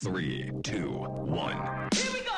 3, 2, 1. Here we go!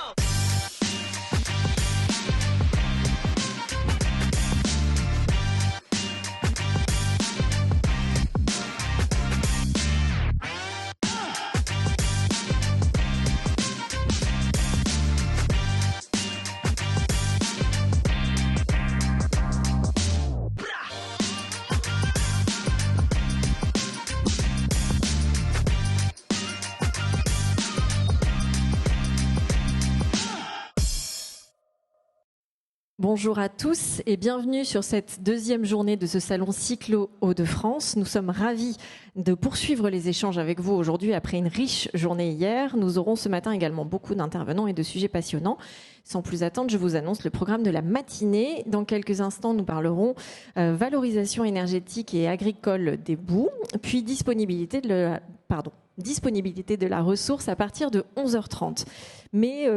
Bonjour à tous et bienvenue sur cette deuxième journée de ce salon Cyclo Hauts-de-France. Nous sommes ravis de poursuivre les échanges avec vous aujourd'hui après une riche journée hier. Nous aurons ce matin également beaucoup d'intervenants et de sujets passionnants. Sans plus attendre, je vous annonce le programme de la matinée. Dans quelques instants, nous parlerons valorisation énergétique et agricole des boues, puis disponibilité de la ressource à partir de 11h30. Mais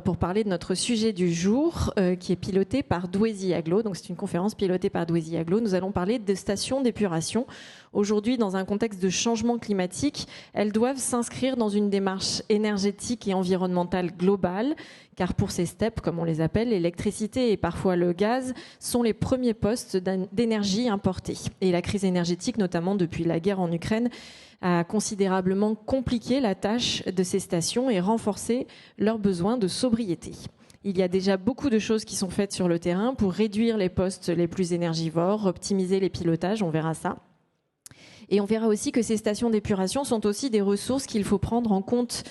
pour parler de notre sujet du jour, qui est piloté par Douaisis Agglo, donc c'est une conférence pilotée par Douaisis Agglo, nous allons parler des stations d'épuration. Aujourd'hui, dans un contexte de changement climatique, elles doivent s'inscrire dans une démarche énergétique et environnementale globale, car pour ces STEP, comme on les appelle, l'électricité et parfois le gaz sont les premiers postes d'énergie importés. Et la crise énergétique, notamment depuis la guerre en Ukraine, a considérablement compliqué la tâche de ces stations et renforcé leurs besoins de sobriété. Il y a déjà beaucoup de choses qui sont faites sur le terrain pour réduire les postes les plus énergivores, optimiser les pilotages, on verra ça. Et on verra aussi que ces stations d'épuration sont aussi des ressources qu'il faut prendre en compte.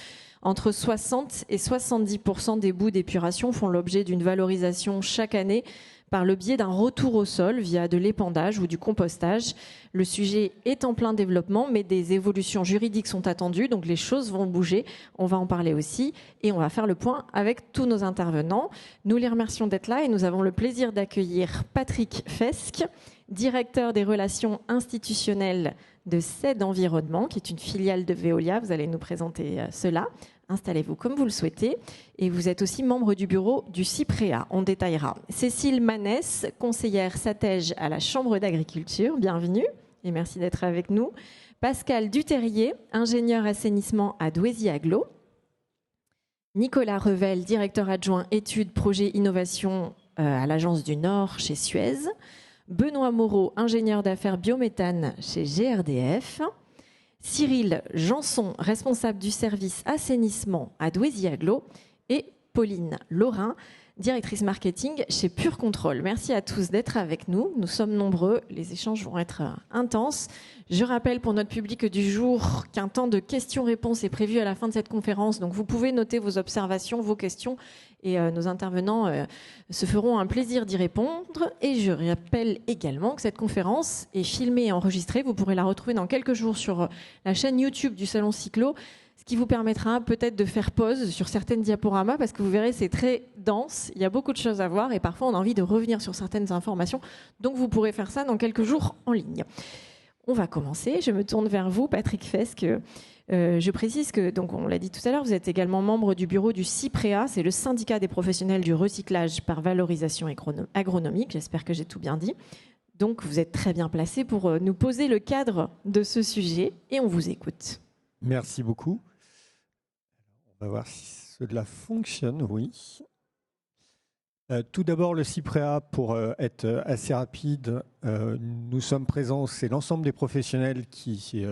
Entre 60 et 70% des boues d'épuration font l'objet d'une valorisation chaque année par le biais d'un retour au sol via de l'épandage ou du compostage. Le sujet est en plein développement, mais des évolutions juridiques sont attendues, donc les choses vont bouger. On va en parler aussi et on va faire le point avec tous nos intervenants. Nous les remercions d'être là et nous avons le plaisir d'accueillir Patrick Fesque, directeur des relations institutionnelles de CED Environnement, qui est une filiale de Veolia. Vous allez nous présenter cela. Installez-vous comme vous le souhaitez. Et vous êtes aussi membre du bureau du CIPREA. On détaillera. Cécile Manès, conseillère SATEJ à la Chambre d'agriculture. Bienvenue et merci d'être avec nous. Pascal Duterrier, ingénieur assainissement à Douaisis Agglo. Nicolas Revel, directeur adjoint études, projets, innovation à l'Agence du Nord chez Suez. Benoît Moreau, ingénieur d'affaires biométhane chez GRDF. Cyril Janson, responsable du service assainissement à Douaisis Agglo. Et Pauline Laurin, directrice marketing chez Pure Control. Merci à tous d'être avec nous. Nous sommes nombreux. Les échanges vont être intenses. Je rappelle pour notre public du jour qu'un temps de questions-réponses est prévu à la fin de cette conférence. Donc vous pouvez noter vos observations, vos questions et nos intervenants se feront un plaisir d'y répondre. Et je rappelle également que cette conférence est filmée et enregistrée. Vous pourrez la retrouver dans quelques jours sur la chaîne YouTube du Salon Cyclo, ce qui vous permettra peut-être de faire pause sur certaines diaporamas parce que vous verrez, c'est très dense, il y a beaucoup de choses à voir et parfois on a envie de revenir sur certaines informations. Donc vous pourrez faire ça dans quelques jours en ligne. On va commencer. Je me tourne vers vous, Patrick Fesque. Je précise que, donc on l'a dit tout à l'heure, vous êtes également membre du bureau du CIPREA, c'est le syndicat des professionnels du recyclage par valorisation agronomique. J'espère que j'ai tout bien dit. Donc vous êtes très bien placé pour nous poser le cadre de ce sujet et on vous écoute. Merci beaucoup. On va voir si cela fonctionne, oui. Tout d'abord, le CIPREA, pour être assez rapide, nous sommes présents, c'est l'ensemble des professionnels qui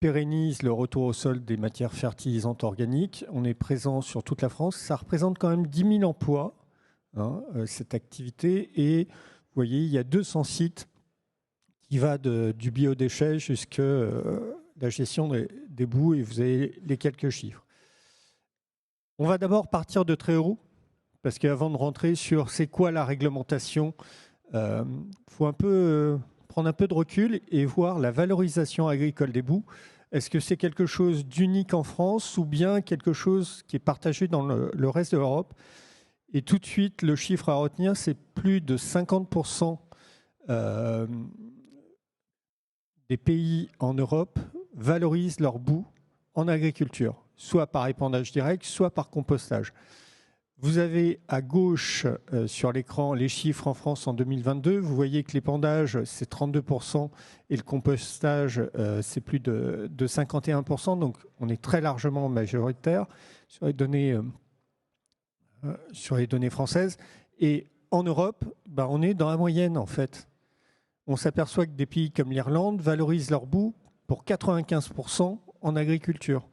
pérennisent le retour au sol des matières fertilisantes organiques. On est présent sur toute la France. Ça représente quand même 10 000 emplois, cette activité. Et vous voyez, il y a 200 sites qui va du biodéchet jusqu'à la gestion des boues, et vous avez les quelques chiffres. On va d'abord partir de très haut, parce qu'avant de rentrer sur c'est quoi la réglementation, faut prendre un peu de recul et voir la valorisation agricole des boues. Est-ce que c'est quelque chose d'unique en France ou bien quelque chose qui est partagé dans le reste de l'Europe? Et tout de suite, le chiffre à retenir, c'est plus de 50% des pays en Europe valorisent leurs boues en agriculture, soit par épandage direct, soit par compostage. Vous avez à gauche sur l'écran les chiffres en France en 2022. Vous voyez que l'épandage, c'est 32% et le compostage, c'est plus de 51%. Donc, on est très largement majoritaire sur les données françaises. Et en Europe, on est dans la moyenne, en fait. On s'aperçoit que des pays comme l'Irlande valorisent leur boue pour 95% en agriculture.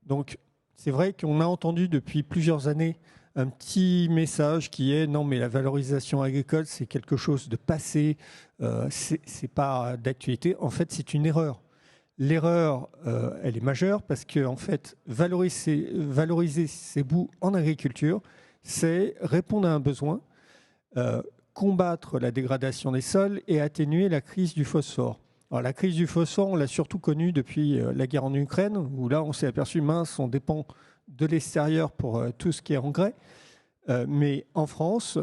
Donc, c'est vrai qu'on a entendu depuis plusieurs années un petit message qui est non, mais la valorisation agricole, c'est quelque chose de passé, c'est pas d'actualité. En fait, c'est une erreur. L'erreur, elle est majeure parce que en fait, valoriser ces boues en agriculture, c'est répondre à un besoin, combattre la dégradation des sols et atténuer la crise du phosphore. Alors, la crise du phosphore, on l'a surtout connue depuis la guerre en Ukraine, où là, on s'est aperçu, mince, on dépend de l'extérieur pour tout ce qui est engrais. Mais en France,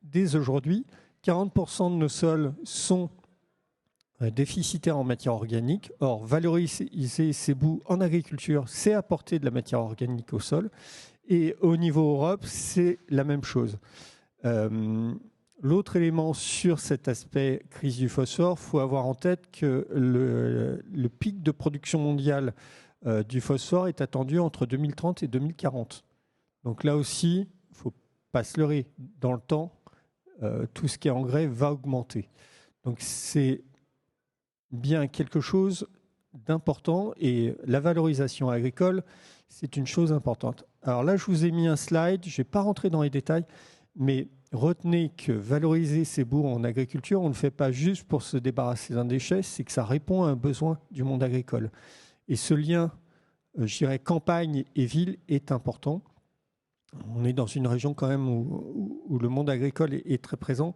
dès aujourd'hui, 40% de nos sols sont déficitaires en matière organique. Or, valoriser ces boues en agriculture, c'est apporter de la matière organique au sol. Et au niveau Europe, c'est la même chose. L'autre élément sur cet aspect crise du phosphore, il faut avoir en tête que le pic de production mondiale du phosphore est attendu entre 2030 et 2040. Donc là aussi, il ne faut pas se leurrer. Dans le temps, tout ce qui est engrais va augmenter. Donc c'est bien quelque chose d'important et la valorisation agricole, c'est une chose importante. Alors là, je vous ai mis un slide, je ne vais pas rentrer dans les détails, mais retenez que valoriser ces boues en agriculture, on ne le fait pas juste pour se débarrasser d'un déchet, c'est que ça répond à un besoin du monde agricole. Et ce lien, je dirais, campagne et ville est important. On est dans une région quand même où le monde agricole est très présent.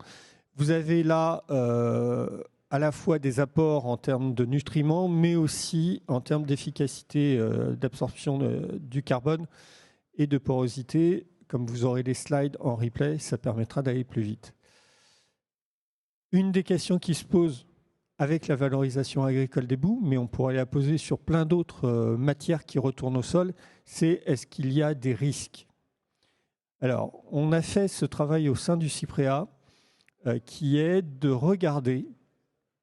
Vous avez là à la fois des apports en termes de nutriments, mais aussi en termes d'efficacité d'absorption du carbone et de porosité. Comme vous aurez les slides en replay, ça permettra d'aller plus vite. Une des questions qui se pose avec la valorisation agricole des boues, mais on pourrait la poser sur plein d'autres matières qui retournent au sol, c'est est-ce qu'il y a des risques ? Alors, on a fait ce travail au sein du CIPREA qui est de regarder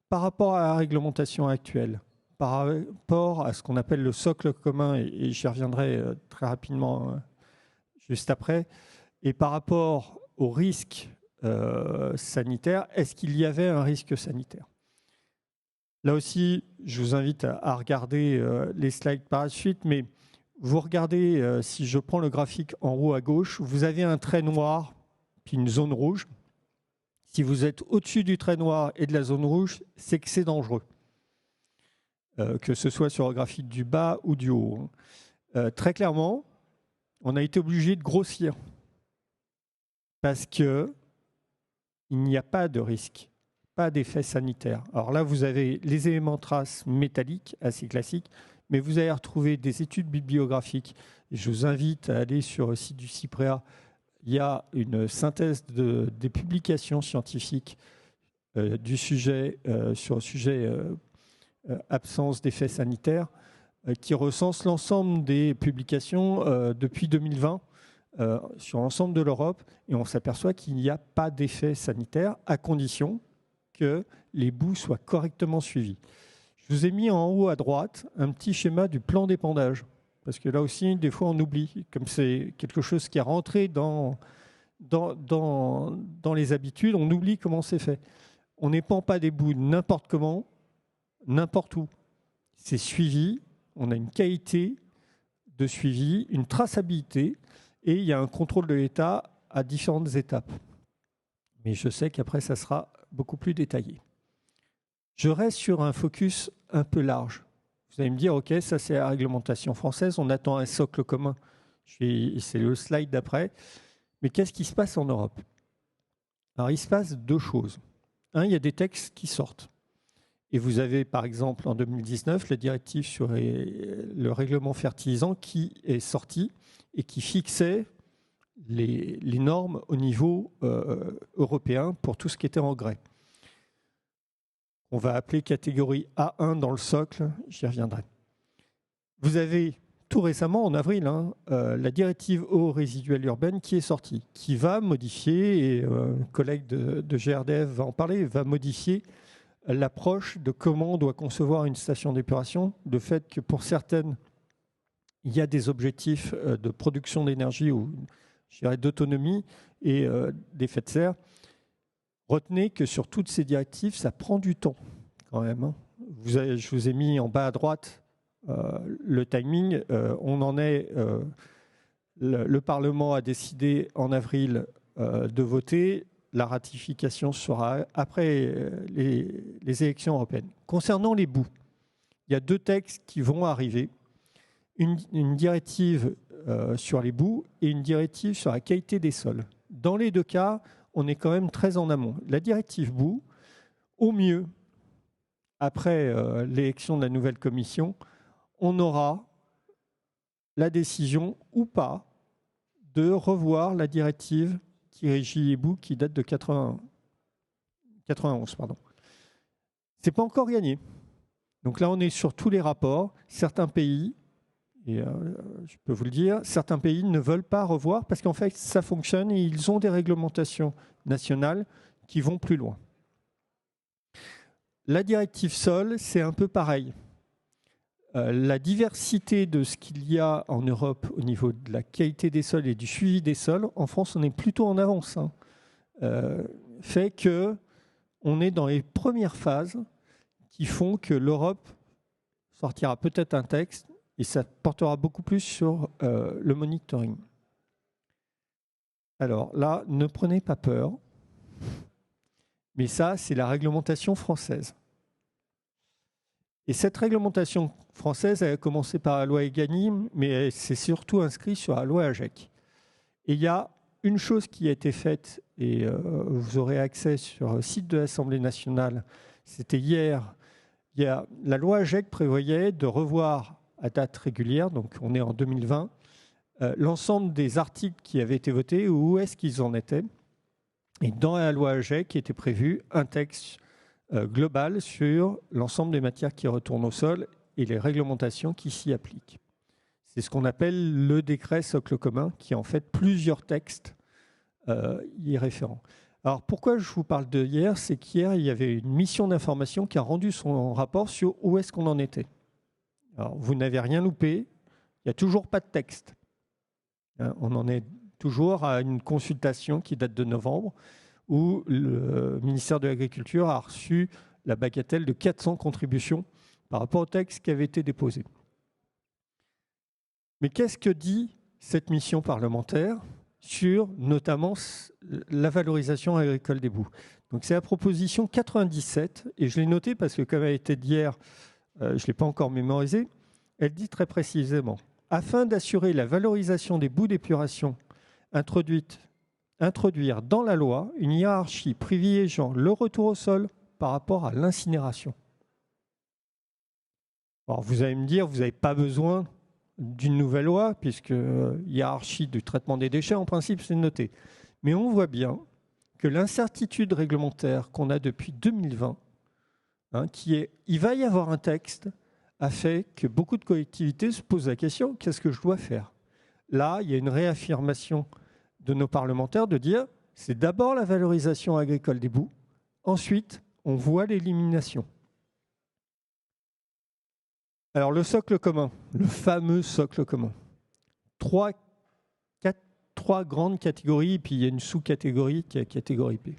par rapport à la réglementation actuelle, par rapport à ce qu'on appelle le socle commun, et j'y reviendrai très rapidement juste après, et par rapport au risque sanitaire, est-ce qu'il y avait un risque sanitaire ? Là aussi, je vous invite à regarder les slides par la suite, mais vous regardez, si je prends le graphique en haut à gauche, vous avez un trait noir, puis une zone rouge. Si vous êtes au-dessus du trait noir et de la zone rouge, c'est que c'est dangereux, que ce soit sur le graphique du bas ou du haut. Très clairement, on a été obligé de grossir parce qu'il n'y a pas de risque, pas d'effet sanitaire. Alors là, vous avez les éléments traces métalliques, assez classiques, mais vous allez retrouver des études bibliographiques. Je vous invite à aller sur le site du CIPREA. Il y a une synthèse des publications scientifiques du sujet, sur le sujet absence d'effets sanitaires, qui recense l'ensemble des publications depuis 2020 sur l'ensemble de l'Europe. Et on s'aperçoit qu'il n'y a pas d'effet sanitaire à condition que les boues soient correctement suivies. Je vous ai mis en haut à droite un petit schéma du plan d'épandage. Parce que là aussi, des fois, on oublie. Comme c'est quelque chose qui est rentré dans les habitudes, on oublie comment c'est fait. On n'épand pas des boues n'importe comment, n'importe où. C'est suivi, on a une qualité de suivi, une traçabilité, et il y a un contrôle de l'État à différentes étapes. Mais je sais qu'après, ça sera beaucoup plus détaillé. Je reste sur un focus un peu large. Vous allez me dire, OK, ça c'est la réglementation française, on attend un socle commun. C'est le slide d'après. Mais qu'est-ce qui se passe en Europe ? Alors, il se passe deux choses. Un, il y a des textes qui sortent. Et vous avez, par exemple, en 2019, la directive sur le règlement fertilisant qui est sortie et qui fixait les normes au niveau européen pour tout ce qui était engrais. On va appeler catégorie A1 dans le socle, j'y reviendrai. Vous avez tout récemment, en avril, la directive eau résiduelle urbaine qui est sortie, qui va modifier, et un collègue de GRDF va en parler, va modifier l'approche de comment on doit concevoir une station d'épuration, de fait que pour certaines, il y a des objectifs de production d'énergie ou, je dirais, d'autonomie et d'effet de serre. Retenez que sur toutes ces directives, ça prend du temps quand même. Je vous ai mis en bas à droite le timing. On en est. Le Parlement a décidé en avril de voter. La ratification sera après les élections européennes. Concernant les boues, il y a 2 textes qui vont arriver. Une directive sur les boues et une directive sur la qualité des sols. Dans les 2 cas, on est quand même très en amont. La directive boue, au mieux, après l'élection de la nouvelle commission, on aura la décision ou pas de revoir la directive qui régit les boues, qui date de 91. Ce n'est pas encore gagné. Donc là, on est sur tous les rapports. Certains pays, et je peux vous le dire, certains pays ne veulent pas revoir parce qu'en fait, ça fonctionne et ils ont des réglementations nationales qui vont plus loin. La directive sol, c'est un peu pareil. La diversité de ce qu'il y a en Europe au niveau de la qualité des sols et du suivi des sols, en France, on est plutôt en avance. Fait qu'on est dans les premières phases qui font que l'Europe sortira peut-être un texte et ça portera beaucoup plus sur le monitoring. Alors là, ne prenez pas peur, mais ça, c'est la réglementation française. Et cette réglementation française, elle a commencé par la loi Egalim, mais c'est surtout inscrit sur la loi AGEC. Et il y a une chose qui a été faite, et vous aurez accès sur le site de l'Assemblée nationale, c'était hier. La loi AGEC prévoyait de revoir à date régulière, donc on est en 2020, l'ensemble des articles qui avaient été votés, où est-ce qu'ils en étaient. Et dans la loi AGEC, il était prévu un texte global sur l'ensemble des matières qui retournent au sol et les réglementations qui s'y appliquent. C'est ce qu'on appelle le décret socle commun, qui est en fait plusieurs textes y référents. Alors pourquoi je vous parle de hier, c'est qu'hier, il y avait une mission d'information qui a rendu son rapport sur où est-ce qu'on en était. Alors vous n'avez rien loupé, il n'y a toujours pas de texte. On en est toujours à une consultation qui date de novembre, où le ministère de l'Agriculture a reçu la bagatelle de 400 contributions par rapport au texte qui avait été déposé. Mais qu'est-ce que dit cette mission parlementaire sur notamment la valorisation agricole des boues? Donc c'est la proposition 97, et je l'ai notée parce que comme elle était d'hier, je ne l'ai pas encore mémorisée. Elle dit très précisément « Afin d'assurer la valorisation des boues d'épuration introduire dans la loi une hiérarchie privilégiant le retour au sol par rapport à l'incinération. » Alors vous allez me dire, vous n'avez pas besoin d'une nouvelle loi, puisque hiérarchie du traitement des déchets, en principe, c'est noté. Mais on voit bien que l'incertitude réglementaire qu'on a depuis 2020, il va y avoir un texte, a fait que beaucoup de collectivités se posent la question, qu'est-ce que je dois faire? Là, il y a une réaffirmation de nos parlementaires de dire, c'est d'abord la valorisation agricole des boues, ensuite, on voit l'élimination. Alors, le socle commun, le fameux socle commun. Trois grandes catégories, et puis il y a une sous-catégorie qui est la catégorie B.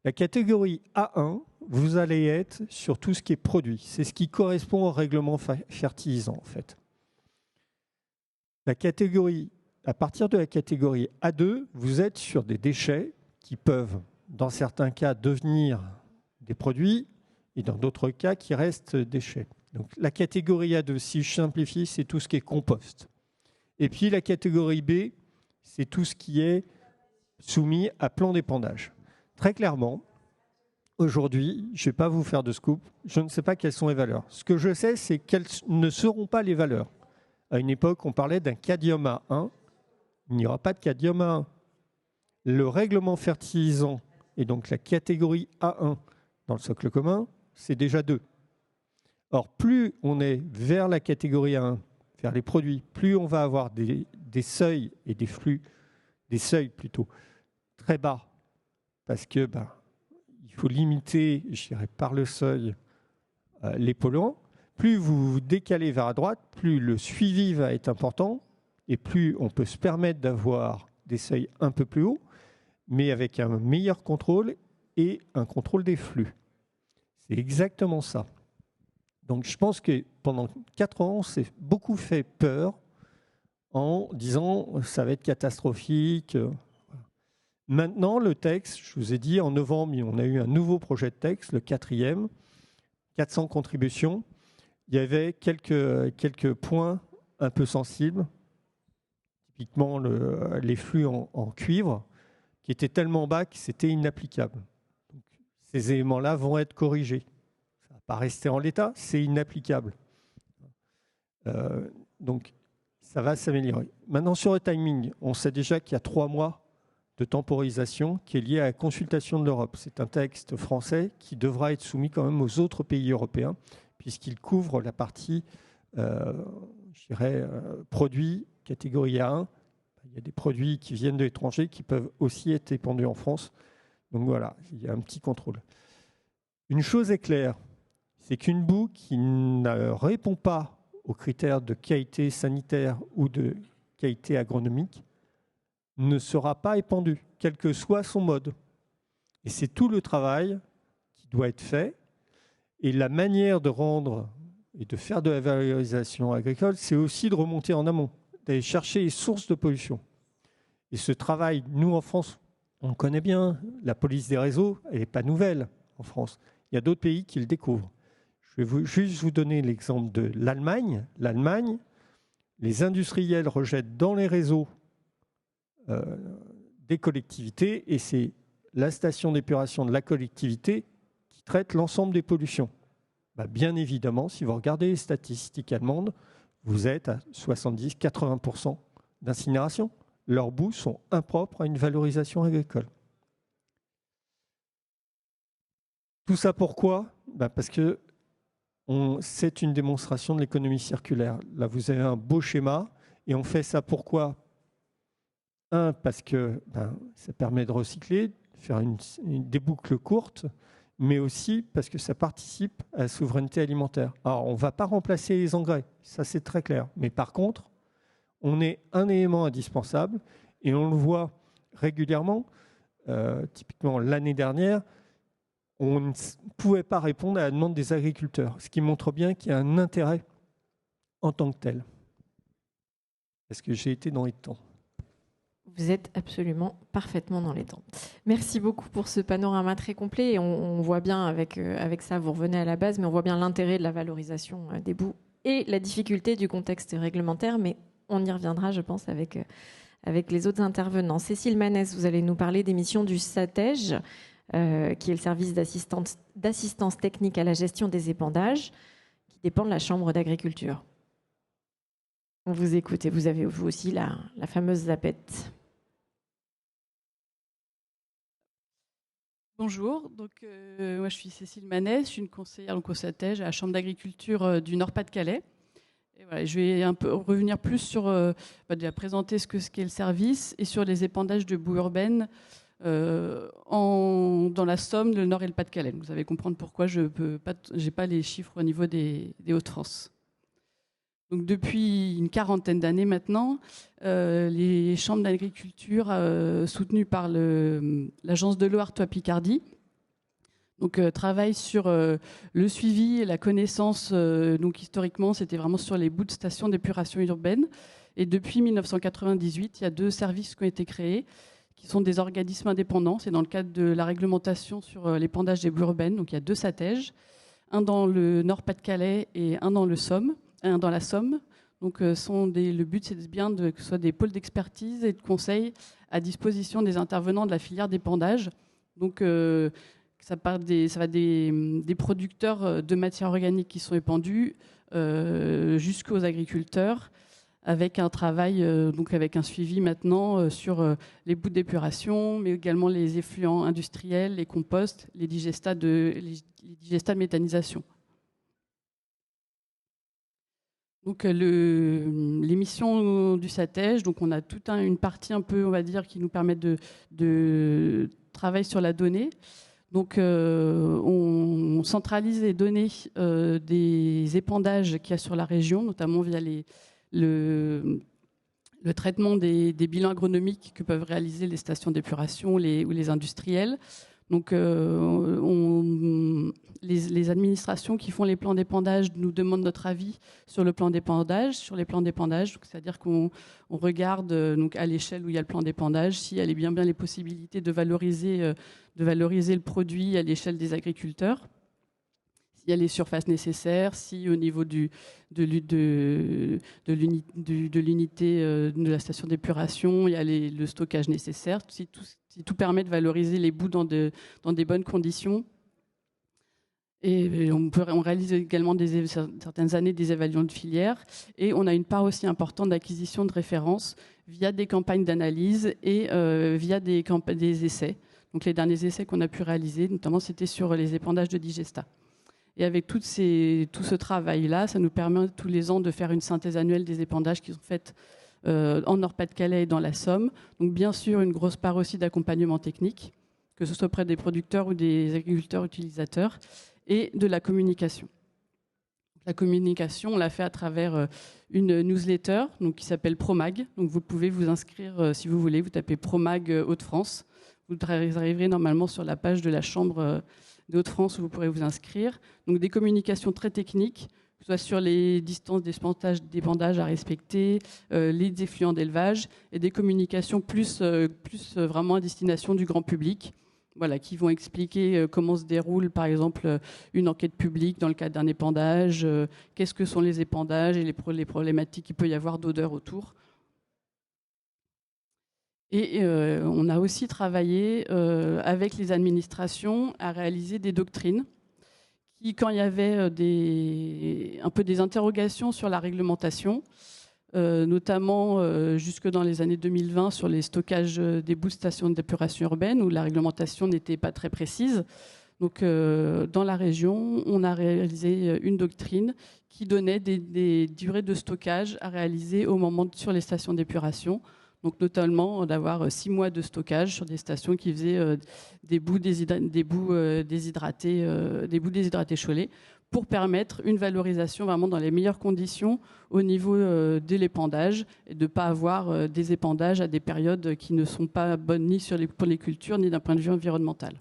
La catégorie A1, vous allez être sur tout ce qui est produit. C'est ce qui correspond au règlement fertilisant, en fait. À partir de la catégorie A2, vous êtes sur des déchets qui peuvent, dans certains cas, devenir des produits, et dans d'autres cas, qui restent déchets. Donc, la catégorie A2, si je simplifie, c'est tout ce qui est compost. Et puis la catégorie B, c'est tout ce qui est soumis à plan d'épandage. Très clairement, aujourd'hui, je ne vais pas vous faire de scoop, je ne sais pas quelles sont les valeurs. Ce que je sais, c'est quelles ne seront pas les valeurs. À une époque, on parlait d'un cadmium A1, il n'y aura pas de cadmium A1. Le règlement fertilisant, et donc la catégorie A1 dans le socle commun, c'est déjà 2. Or, plus on est vers la catégorie A1 c'est-à-dire les produits, plus on va avoir des seuils et des flux, des seuils plutôt, très bas, parce que il faut limiter, je dirais, par le seuil les polluants, plus vous vous décalez vers la droite, plus le suivi va être important et plus on peut se permettre d'avoir des seuils un peu plus hauts, mais avec un meilleur contrôle et un contrôle des flux. C'est exactement ça. Donc je pense que pendant 4 ans, on s'est beaucoup fait peur en disant ça va être catastrophique. Maintenant, le texte, je vous ai dit, en novembre, on a eu un nouveau projet de texte, le 4e, 400 contributions. Il y avait quelques points un peu sensibles, typiquement les flux en cuivre, qui étaient tellement bas que c'était inapplicable. Donc, ces éléments-là vont être corrigés. Ça ne va pas rester en l'état, c'est inapplicable. Donc, ça va s'améliorer. Maintenant, sur le timing, on sait déjà qu'il y a 3 mois de temporisation qui est lié à la consultation de l'Europe. C'est un texte français qui devra être soumis quand même aux autres pays européens, puisqu'il couvre la partie, je dirais, produits catégorie A1. Il y a des produits qui viennent de l'étranger qui peuvent aussi être épandus en France. Donc voilà, il y a un petit contrôle. Une chose est claire, c'est qu'une boue qui ne répond pas aux critères de qualité sanitaire ou de qualité agronomique ne sera pas épandue, quel que soit son mode. Et c'est tout le travail qui doit être fait. Et la manière de rendre et de faire de la valorisation agricole, c'est aussi de remonter en amont, d'aller chercher les sources de pollution. Et ce travail, nous en France, on le connaît bien. La police des réseaux, elle n'est pas nouvelle en France. Il y a d'autres pays qui le découvrent. Je vais juste vous donner l'exemple de l'Allemagne. L'Allemagne, les industriels rejettent dans les réseaux des collectivités et c'est la station d'épuration de la collectivité qui traite l'ensemble des pollutions. Bien évidemment, si vous regardez les statistiques allemandes, vous êtes à 70-80% d'incinération. Leurs boues sont impropres à une valorisation agricole. Tout ça pourquoi ? Parce que c'est une démonstration de l'économie circulaire. Là, vous avez un beau schéma et on fait ça pourquoi ? Parce que ça permet de recycler, de faire des boucles courtes, mais aussi parce que ça participe à la souveraineté alimentaire. Alors, on ne va pas remplacer les engrais, ça c'est très clair. Mais par contre, on est un élément indispensable et on le voit régulièrement. Typiquement, l'année dernière, on ne pouvait pas répondre à la demande des agriculteurs, ce qui montre bien qu'il y a un intérêt en tant que tel. Est-ce que j'ai été dans les temps ? Vous êtes absolument parfaitement dans les temps. Merci beaucoup pour ce panorama très complet. Et on voit bien avec ça, vous revenez à la base, mais on voit bien l'intérêt de la valorisation des boues et la difficulté du contexte réglementaire. Mais on y reviendra, je pense, avec les autres intervenants. Cécile Manès, vous allez nous parler des missions du SATEG, qui est le service d'assistance technique à la gestion des épandages, qui dépend de la Chambre d'agriculture. On vous écoute et vous avez vous aussi la fameuse zapette. Bonjour, moi je suis Cécile Manès, je suis une conseillère au SATEG à la Chambre d'agriculture du Nord-Pas-de-Calais. Et voilà, je vais un peu revenir plus sur, déjà présenter ce qu'est le service et sur les épandages de boues urbaines dans la Somme, le Nord et le Pas-de-Calais. Vous allez comprendre pourquoi je n'ai pas les chiffres au niveau des Hauts-de-France. Donc, depuis une 40aine d'années maintenant, les chambres d'agriculture soutenues par l'Agence de l'eau Artois-Picardie travaillent sur le suivi et la connaissance. Donc, historiquement, c'était vraiment sur les boues de stations d'épuration urbaine. Et depuis 1998, il y a 2 services qui ont été créés, qui sont des organismes indépendants. C'est dans le cadre de la réglementation sur l'épandage des boues urbaines. Donc, il y a 2 SATEG, un dans le Nord-Pas-de-Calais et un dans la Somme. Donc, le but, c'est bien que ce soit des pôles d'expertise et de conseil à disposition des intervenants de la filière d'épandage. Donc, ça va des producteurs de matières organiques qui sont épandus jusqu'aux agriculteurs, avec un travail, avec un suivi maintenant sur les boues d'épuration, mais également les effluents industriels, les composts, les digestats de méthanisation. Donc l'émission du SATEJ, donc on a toute une partie un peu, on va dire, qui nous permet de travailler sur la donnée. Donc on centralise les données des épandages qu'il y a sur la région, notamment via le traitement des bilans agronomiques que peuvent réaliser les stations d'épuration ou les industriels. Donc, les administrations qui font les plans d'épandage nous demandent notre avis sur le plan d'épandage, sur les plans d'épandage. C'est-à-dire qu'on regarde donc à l'échelle où il y a le plan d'épandage s'il y a bien les possibilités de valoriser le produit à l'échelle des agriculteurs. Il y a les surfaces nécessaires, si au niveau de l'unité de la station d'épuration, il y a le stockage nécessaire, si tout permet de valoriser les boues dans des bonnes conditions. Et on réalise également certaines années des évaluations de filière, et on a une part aussi importante d'acquisition de références via des campagnes d'analyse et via des essais. Donc les derniers essais qu'on a pu réaliser, notamment, c'était sur les épandages de Digesta. Et avec tout ce travail-là, ça nous permet tous les ans de faire une synthèse annuelle des épandages qui sont faites en Nord-Pas-de-Calais et dans la Somme. Donc bien sûr, une grosse part aussi d'accompagnement technique, que ce soit auprès des producteurs ou des agriculteurs utilisateurs, et de la communication. La communication, on l'a fait à travers une newsletter donc, qui s'appelle Promag. Donc vous pouvez vous inscrire si vous voulez, vous tapez Promag Hauts-de-France. Vous arriverez normalement sur la page de la Chambre de Hauts-de-France où vous pourrez vous inscrire. Donc des communications très techniques, que ce soit sur les distances d'épandage à respecter, les effluents d'élevage, et des communications plus vraiment à destination du grand public, voilà, qui vont expliquer comment se déroule par exemple une enquête publique dans le cadre d'un épandage, qu'est-ce que sont les épandages et les problématiques qu'il peut y avoir d'odeur autour. Et on a aussi travaillé avec les administrations à réaliser des doctrines qui, quand il y avait un peu des interrogations sur la réglementation, notamment jusque dans les années 2020 sur les stockages des boues de stations d'épuration urbaine où la réglementation n'était pas très précise. Donc dans la région, on a réalisé une doctrine qui donnait des durées de stockage à réaliser au moment sur les stations d'épuration. Donc notamment d'avoir 6 mois de stockage sur des stations qui faisaient des boues déshydratés Cholet pour permettre une valorisation vraiment dans les meilleures conditions au niveau de l'épandage et de ne pas avoir des épandages à des périodes qui ne sont pas bonnes ni pour les cultures ni d'un point de vue environnemental.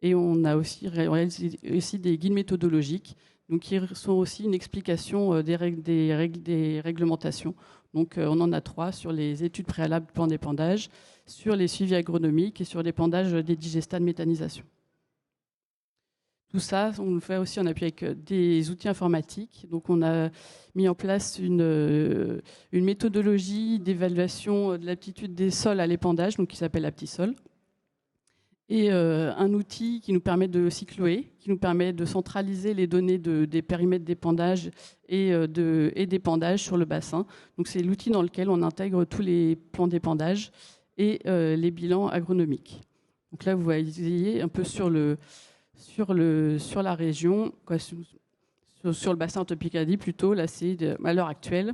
Et on a aussi réalisé des guides méthodologiques donc qui sont aussi une explication des réglementations. Donc on en a 3 sur les études préalables plan d'épandage, sur les suivis agronomiques et sur l'épandage des digestats de méthanisation. Tout ça, on le fait aussi en appui avec des outils informatiques. Donc on a mis en place une méthodologie d'évaluation de l'aptitude des sols à l'épandage, donc qui s'appelle Aptisol. Et un outil qui nous permet de cycloer, qui nous permet de centraliser les données des périmètres d'épandage et d'épandage sur le bassin. Donc c'est l'outil dans lequel on intègre tous les plans d'épandage et les bilans agronomiques. Donc là, vous voyez un peu sur la région, sur le bassin Haute-Picardie plutôt, là c'est à l'heure actuelle,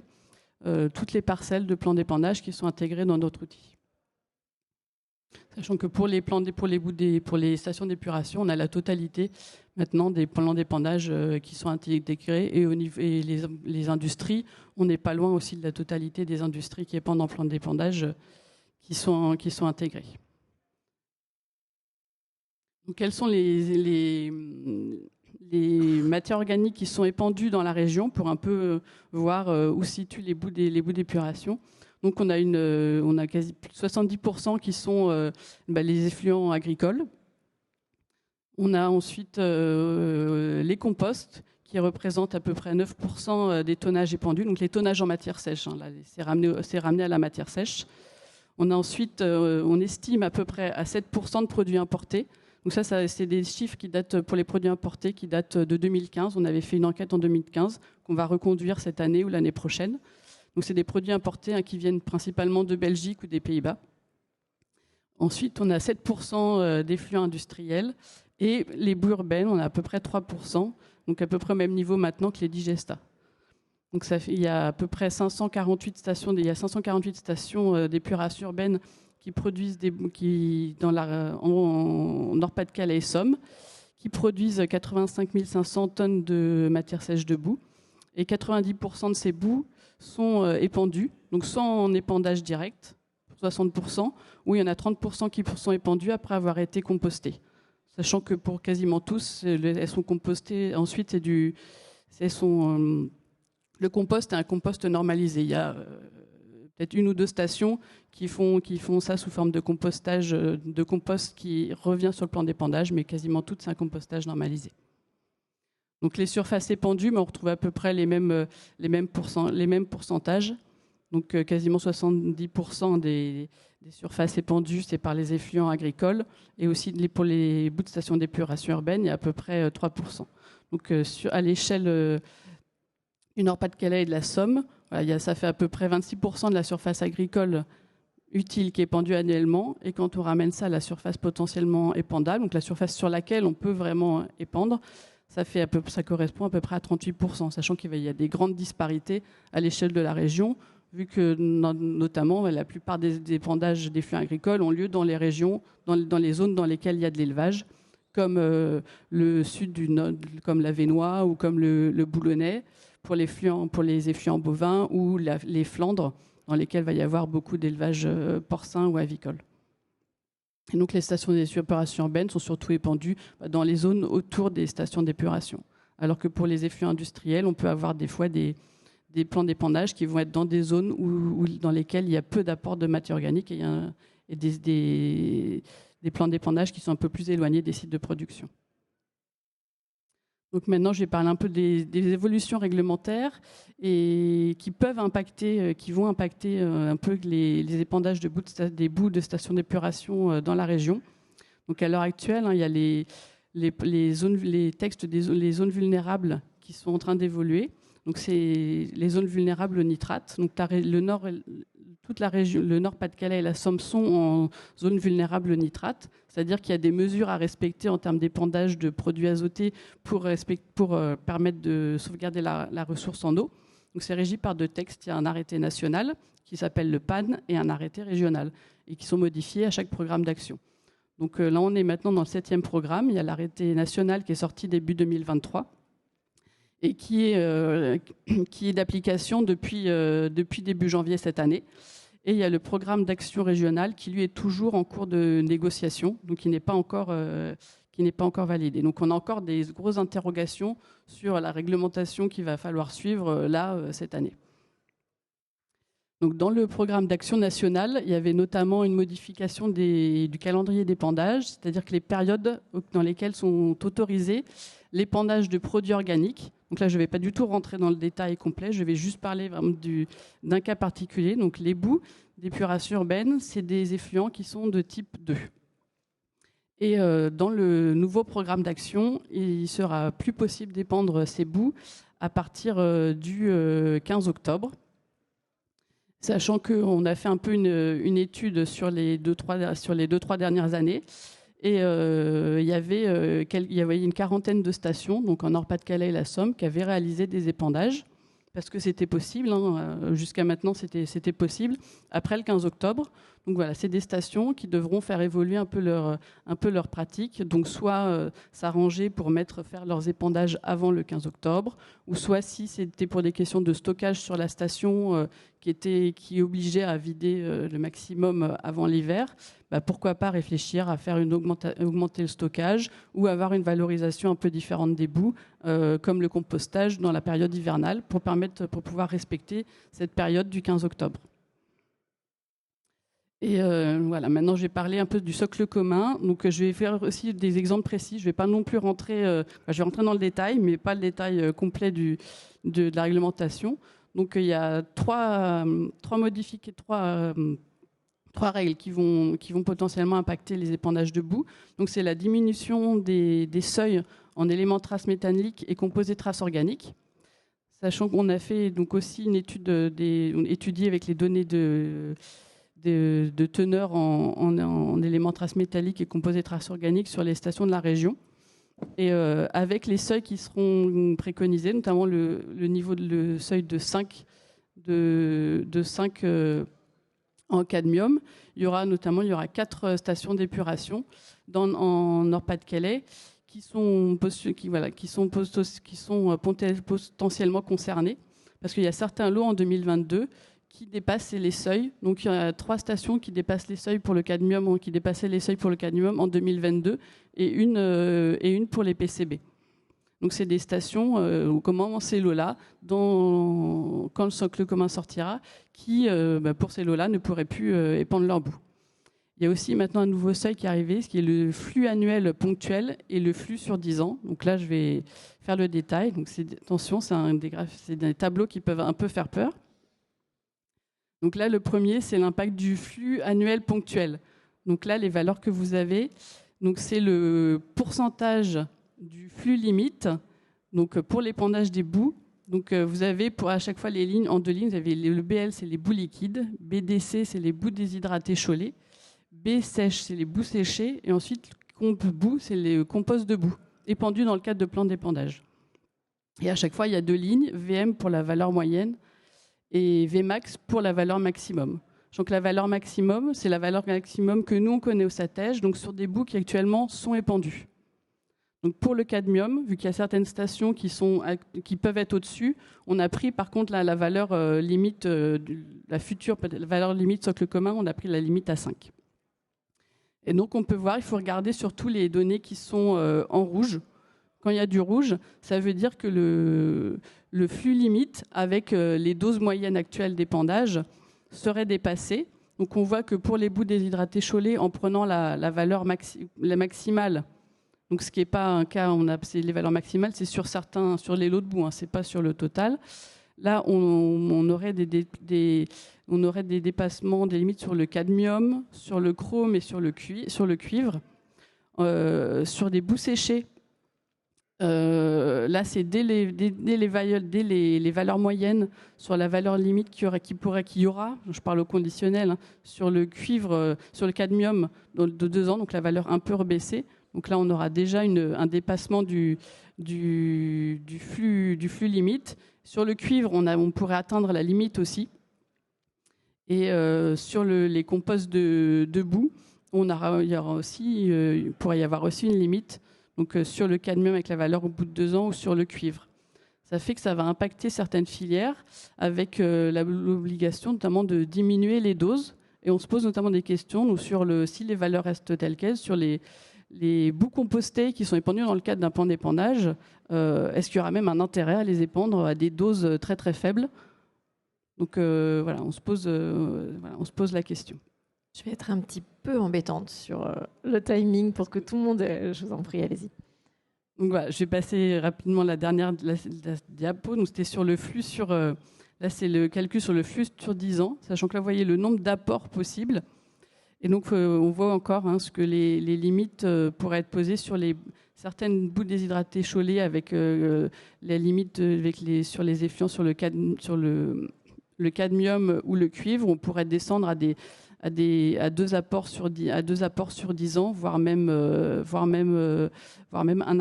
toutes les parcelles de plans d'épandage qui sont intégrées dans notre outil. Sachant que pour les stations d'épuration, on a la totalité maintenant des plans d'épandage qui sont intégrés et les industries, on n'est pas loin aussi de la totalité des industries qui épandent en plans d'épandage qui sont intégrées. Donc, quelles sont les matières organiques qui sont épandues dans la région pour un peu voir où se situent les boues d'épuration. Donc on a quasi 70% qui sont les effluents agricoles. On a ensuite les composts qui représentent à peu près 9% des tonnages épandus. Donc les tonnages en matière sèche, là, c'est ramené à la matière sèche. On a ensuite, on estime à peu près à 7% de produits importés. Donc ça, c'est des chiffres qui datent pour les produits importés qui datent de 2015. On avait fait une enquête en 2015 qu'on va reconduire cette année ou l'année prochaine. Donc c'est des produits importés qui viennent principalement de Belgique ou des Pays-Bas. Ensuite, on a 7% d'effluents industriels et les boues urbaines, on a à peu près 3%, donc à peu près au même niveau maintenant que les digestats. Donc il y a à peu près 548 stations, d'épuration urbaine qui produisent en Nord-Pas-de-Calais et Somme, qui produisent 85 500 tonnes de matière sèche de boue. Et 90% de ces boues sont épandues, donc soit en épandage direct, 60%, ou il y en a 30% qui sont épandus après avoir été compostées. Sachant que pour quasiment tous, elles sont compostées. Ensuite, le compost est un compost normalisé. Il y a peut-être 1 ou 2 stations qui font ça sous forme de compostage, de compost qui revient sur le plan d'épandage, mais quasiment toutes, c'est un compostage normalisé. Donc les surfaces épandues, on retrouve à peu près les mêmes pourcentages. Donc quasiment 70% des surfaces épandues, c'est par les effluents agricoles. Et aussi pour les bouts de stations d'épuration urbaine, il y a à peu près 3%. Donc à l'échelle du Nord-Pas-de-Calais et de la Somme, voilà, ça fait à peu près 26% de la surface agricole utile qui est épandue annuellement. Et quand on ramène ça à la surface potentiellement épandable, donc la surface sur laquelle on peut vraiment épandre, ça correspond à peu près à 38%, sachant qu'il y a des grandes disparités à l'échelle de la région, vu que notamment la plupart des épandages des flux agricoles ont lieu dans les régions, dans les zones dans lesquelles il y a de l'élevage, comme le sud du Nord, comme l'Avesnois ou comme le Boulonnais, pour les effluents bovins, ou les Flandres, dans lesquelles il va y avoir beaucoup d'élevage porcin ou avicole. Et donc les stations d'épuration urbaine sont surtout épandues dans les zones autour des stations d'épuration. Alors que pour les effluents industriels, on peut avoir des fois des plans d'épandage qui vont être dans des zones dans lesquelles il y a peu d'apport de matière organique et des plans d'épandage qui sont un peu plus éloignés des sites de production. Donc maintenant, je vais parler un peu des évolutions réglementaires et qui vont impacter un peu les épandages des boues de stations d'épuration dans la région. Donc à l'heure actuelle, il y a les textes des zones vulnérables qui sont en train d'évoluer. Donc c'est les zones vulnérables au nitrate. Donc toute la région, le Nord-Pas-de-Calais et la Somme sont en zone vulnérable au nitrate. C'est-à-dire qu'il y a des mesures à respecter en termes d'épandage de produits azotés pour permettre de sauvegarder la ressource en eau. Donc c'est régi par 2 textes. Il y a un arrêté national qui s'appelle le PAN et un arrêté régional et qui sont modifiés à chaque programme d'action. Donc là, on est maintenant dans le 7e programme. Il y a l'arrêté national qui est sorti début 2023 et qui est d'application depuis début janvier cette année. Et il y a le programme d'action régional qui, lui, est toujours en cours de négociation, donc qui n'est pas encore validé. Donc on a encore des grosses interrogations sur la réglementation qu'il va falloir suivre cette année. Donc dans le programme d'action national, il y avait notamment une modification du calendrier d'épandage, c'est-à-dire que les périodes dans lesquelles sont autorisés l'épandage de produits organiques. Donc là, je ne vais pas du tout rentrer dans le détail complet, je vais juste parler vraiment d'un cas particulier. Donc les boues d'épuration urbaine, c'est des effluents qui sont de type 2. Et dans le nouveau programme d'action, il sera plus possible d'épandre ces boues à partir du 15 octobre. Sachant qu'on a fait un peu une étude sur les 2-3 dernières années. Et il y avait une quarantaine de stations, donc en Nord-Pas-de-Calais et la Somme, qui avaient réalisé des épandages, parce que c'était possible. Jusqu'à maintenant, c'était possible, après le 15 octobre. Donc voilà, c'est des stations qui devront faire évoluer un peu leur pratique. Donc soit s'arranger pour faire leurs épandages avant le 15 octobre, ou soit si c'était pour des questions de stockage sur la station qui obligeait à vider le maximum avant l'hiver, pourquoi pas réfléchir à faire augmenter le stockage ou avoir une valorisation un peu différente des boues, comme le compostage dans la période hivernale, pour pouvoir respecter cette période du 15 octobre. Et voilà, maintenant je vais parler un peu du socle commun. Donc je vais faire aussi des exemples précis. Je ne vais pas non plus rentrer, je vais rentrer dans le détail, mais pas le détail complet de la réglementation. Donc il y a trois règles qui vont potentiellement impacter les épandages de boue. Donc c'est la diminution des seuils en éléments traces métalliques et composés traces organiques. Sachant qu'on a fait donc aussi une étude étudiée avec les données de teneur en éléments traces métalliques et composés traces organiques sur les stations de la région. Et avec les seuils qui seront préconisés, notamment le seuil de 5 en cadmium, il y aura 4 stations d'épuration en Nord-Pas-de-Calais qui sont potentiellement concernées, parce qu'il y a certains lots en 2022 qui dépassent les seuils. Donc il y a 3 stations qui dépassent les seuils pour le cadmium, qui dépassaient les seuils pour le cadmium en 2022, et une pour les PCB. Donc c'est des stations au moment ces lots-là, quand le socle commun sortira, qui pour ces lots-là ne pourraient plus épandre leur boue. Il y a aussi maintenant un nouveau seuil qui est arrivé, ce qui est le flux annuel ponctuel et le flux sur 10 ans. Donc là, je vais faire le détail. Donc attention, c'est des tableaux qui peuvent un peu faire peur. Donc là, le premier, c'est l'impact du flux annuel ponctuel. Donc là, les valeurs que vous avez, donc c'est le pourcentage du flux limite. Donc pour l'épandage des boues, donc vous avez à chaque fois les lignes en 2 lignes. Vous avez le BL, c'est les boues liquides. BDC, c'est les boues déshydratées chaulées. B sèche, c'est les boues séchées, et ensuite comp boue, c'est les compostes de boue, épandus dans le cadre de plans d'épandage. Et à chaque fois, il y a 2 lignes, VM pour la valeur moyenne et Vmax pour la valeur maximum. Donc la valeur maximum, c'est la valeur maximum que nous on connaît au SATEJ, donc sur des boues qui actuellement sont épandues. Donc pour le cadmium, vu qu'il y a certaines stations qui peuvent être au-dessus, on a pris par contre la valeur limite, la valeur limite socle commun, on a pris la limite à 5. Et donc on peut voir, il faut regarder surtout les données qui sont en rouge. Quand il y a du rouge, ça veut dire que le flux limite avec les doses moyennes actuelles d'épandage serait dépassé. Donc on voit que pour les boues déshydratées chaulées, en prenant la valeur maximale, donc ce qui n'est pas un cas, les valeurs maximales, c'est sur les lots de boue, c'est pas sur le total. Là, on aurait des dépassements des limites sur le cadmium, sur le chrome et sur le cuivre. Sur des boues séchées, là, c'est dès les valeurs moyennes sur la valeur limite qu'il y aura, je parle au conditionnel, sur le cuivre, sur le cadmium de 2 ans, donc la valeur un peu rebaissée. Donc là, on aura déjà un dépassement du flux limite. Sur le cuivre, on pourrait atteindre la limite aussi. Et sur les compostes de boue, il pourrait y avoir aussi une limite. Donc sur le cadmium avec la valeur au bout de 2 ans ou sur le cuivre. Ça fait que ça va impacter certaines filières avec l'obligation notamment de diminuer les doses. Et on se pose notamment des questions si les valeurs restent telles quelles, sur les boues compostées qui sont épandues dans le cadre d'un plan d'épandage, est-ce qu'il y aura même un intérêt à les épandre à des doses très très faibles? Donc on se pose la question. Je vais être un petit peu embêtante sur le timing pour que tout le monde... je vous en prie, allez-y. Donc voilà, je vais passer rapidement la dernière diapo. Donc c'était sur le flux là, c'est le calcul sur le flux sur 10 ans, sachant que là, vous voyez le nombre d'apports possibles. Et donc, on voit encore ce que les limites pourraient être posées sur certaines boues déshydratées chaulées avec les limites sur les effluents sur le cadmium ou le cuivre. On pourrait descendre à 2 apports sur 10 ans, voire même un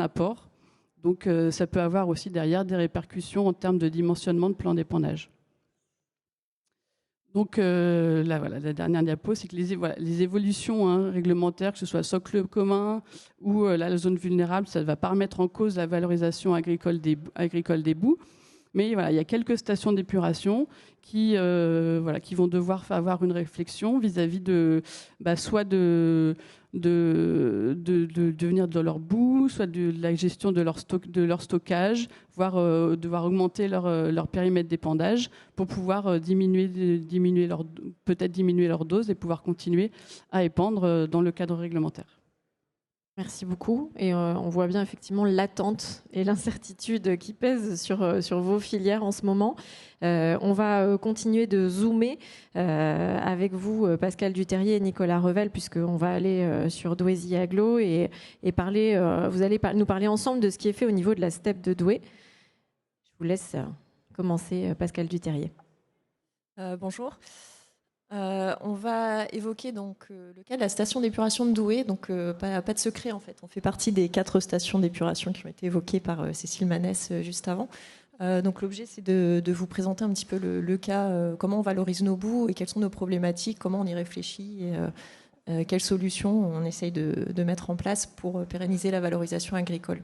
apport. Donc, ça peut avoir aussi derrière des répercussions en termes de dimensionnement de plan d'épandage. Donc là, voilà, la dernière diapo, c'est que les évolutions réglementaires, que ce soit socle commun ou la zone vulnérable, ça ne va pas remettre en cause la valorisation agricole des boues. Mais voilà, il y a quelques stations d'épuration qui vont devoir avoir une réflexion vis-à-vis soit de venir de leur boue, soit de la gestion de leur stockage, voire devoir augmenter leur périmètre d'épandage pour pouvoir diminuer leur dose et pouvoir continuer à épandre dans le cadre réglementaire. Merci beaucoup. Et on voit bien effectivement l'attente et l'incertitude qui pèsent sur vos filières en ce moment. On va continuer de zoomer avec vous, Pascal Duterrier et Nicolas Revel, puisqu'on va aller sur Douaisis Agglo et parler. Vous allez nous parler ensemble de ce qui est fait au niveau de la steppe de Douai. Je vous laisse commencer, Pascal Duterrier. Bonjour. On va évoquer donc le cas de la station d'épuration de Douai. Donc pas de secret en fait. On fait partie des 4 stations d'épuration qui ont été évoquées par Cécile Manès juste avant. Donc l'objet c'est de vous présenter un petit peu le cas, comment on valorise nos boues et quelles sont nos problématiques, comment on y réfléchit et quelles solutions on essaye de mettre en place pour pérenniser la valorisation agricole.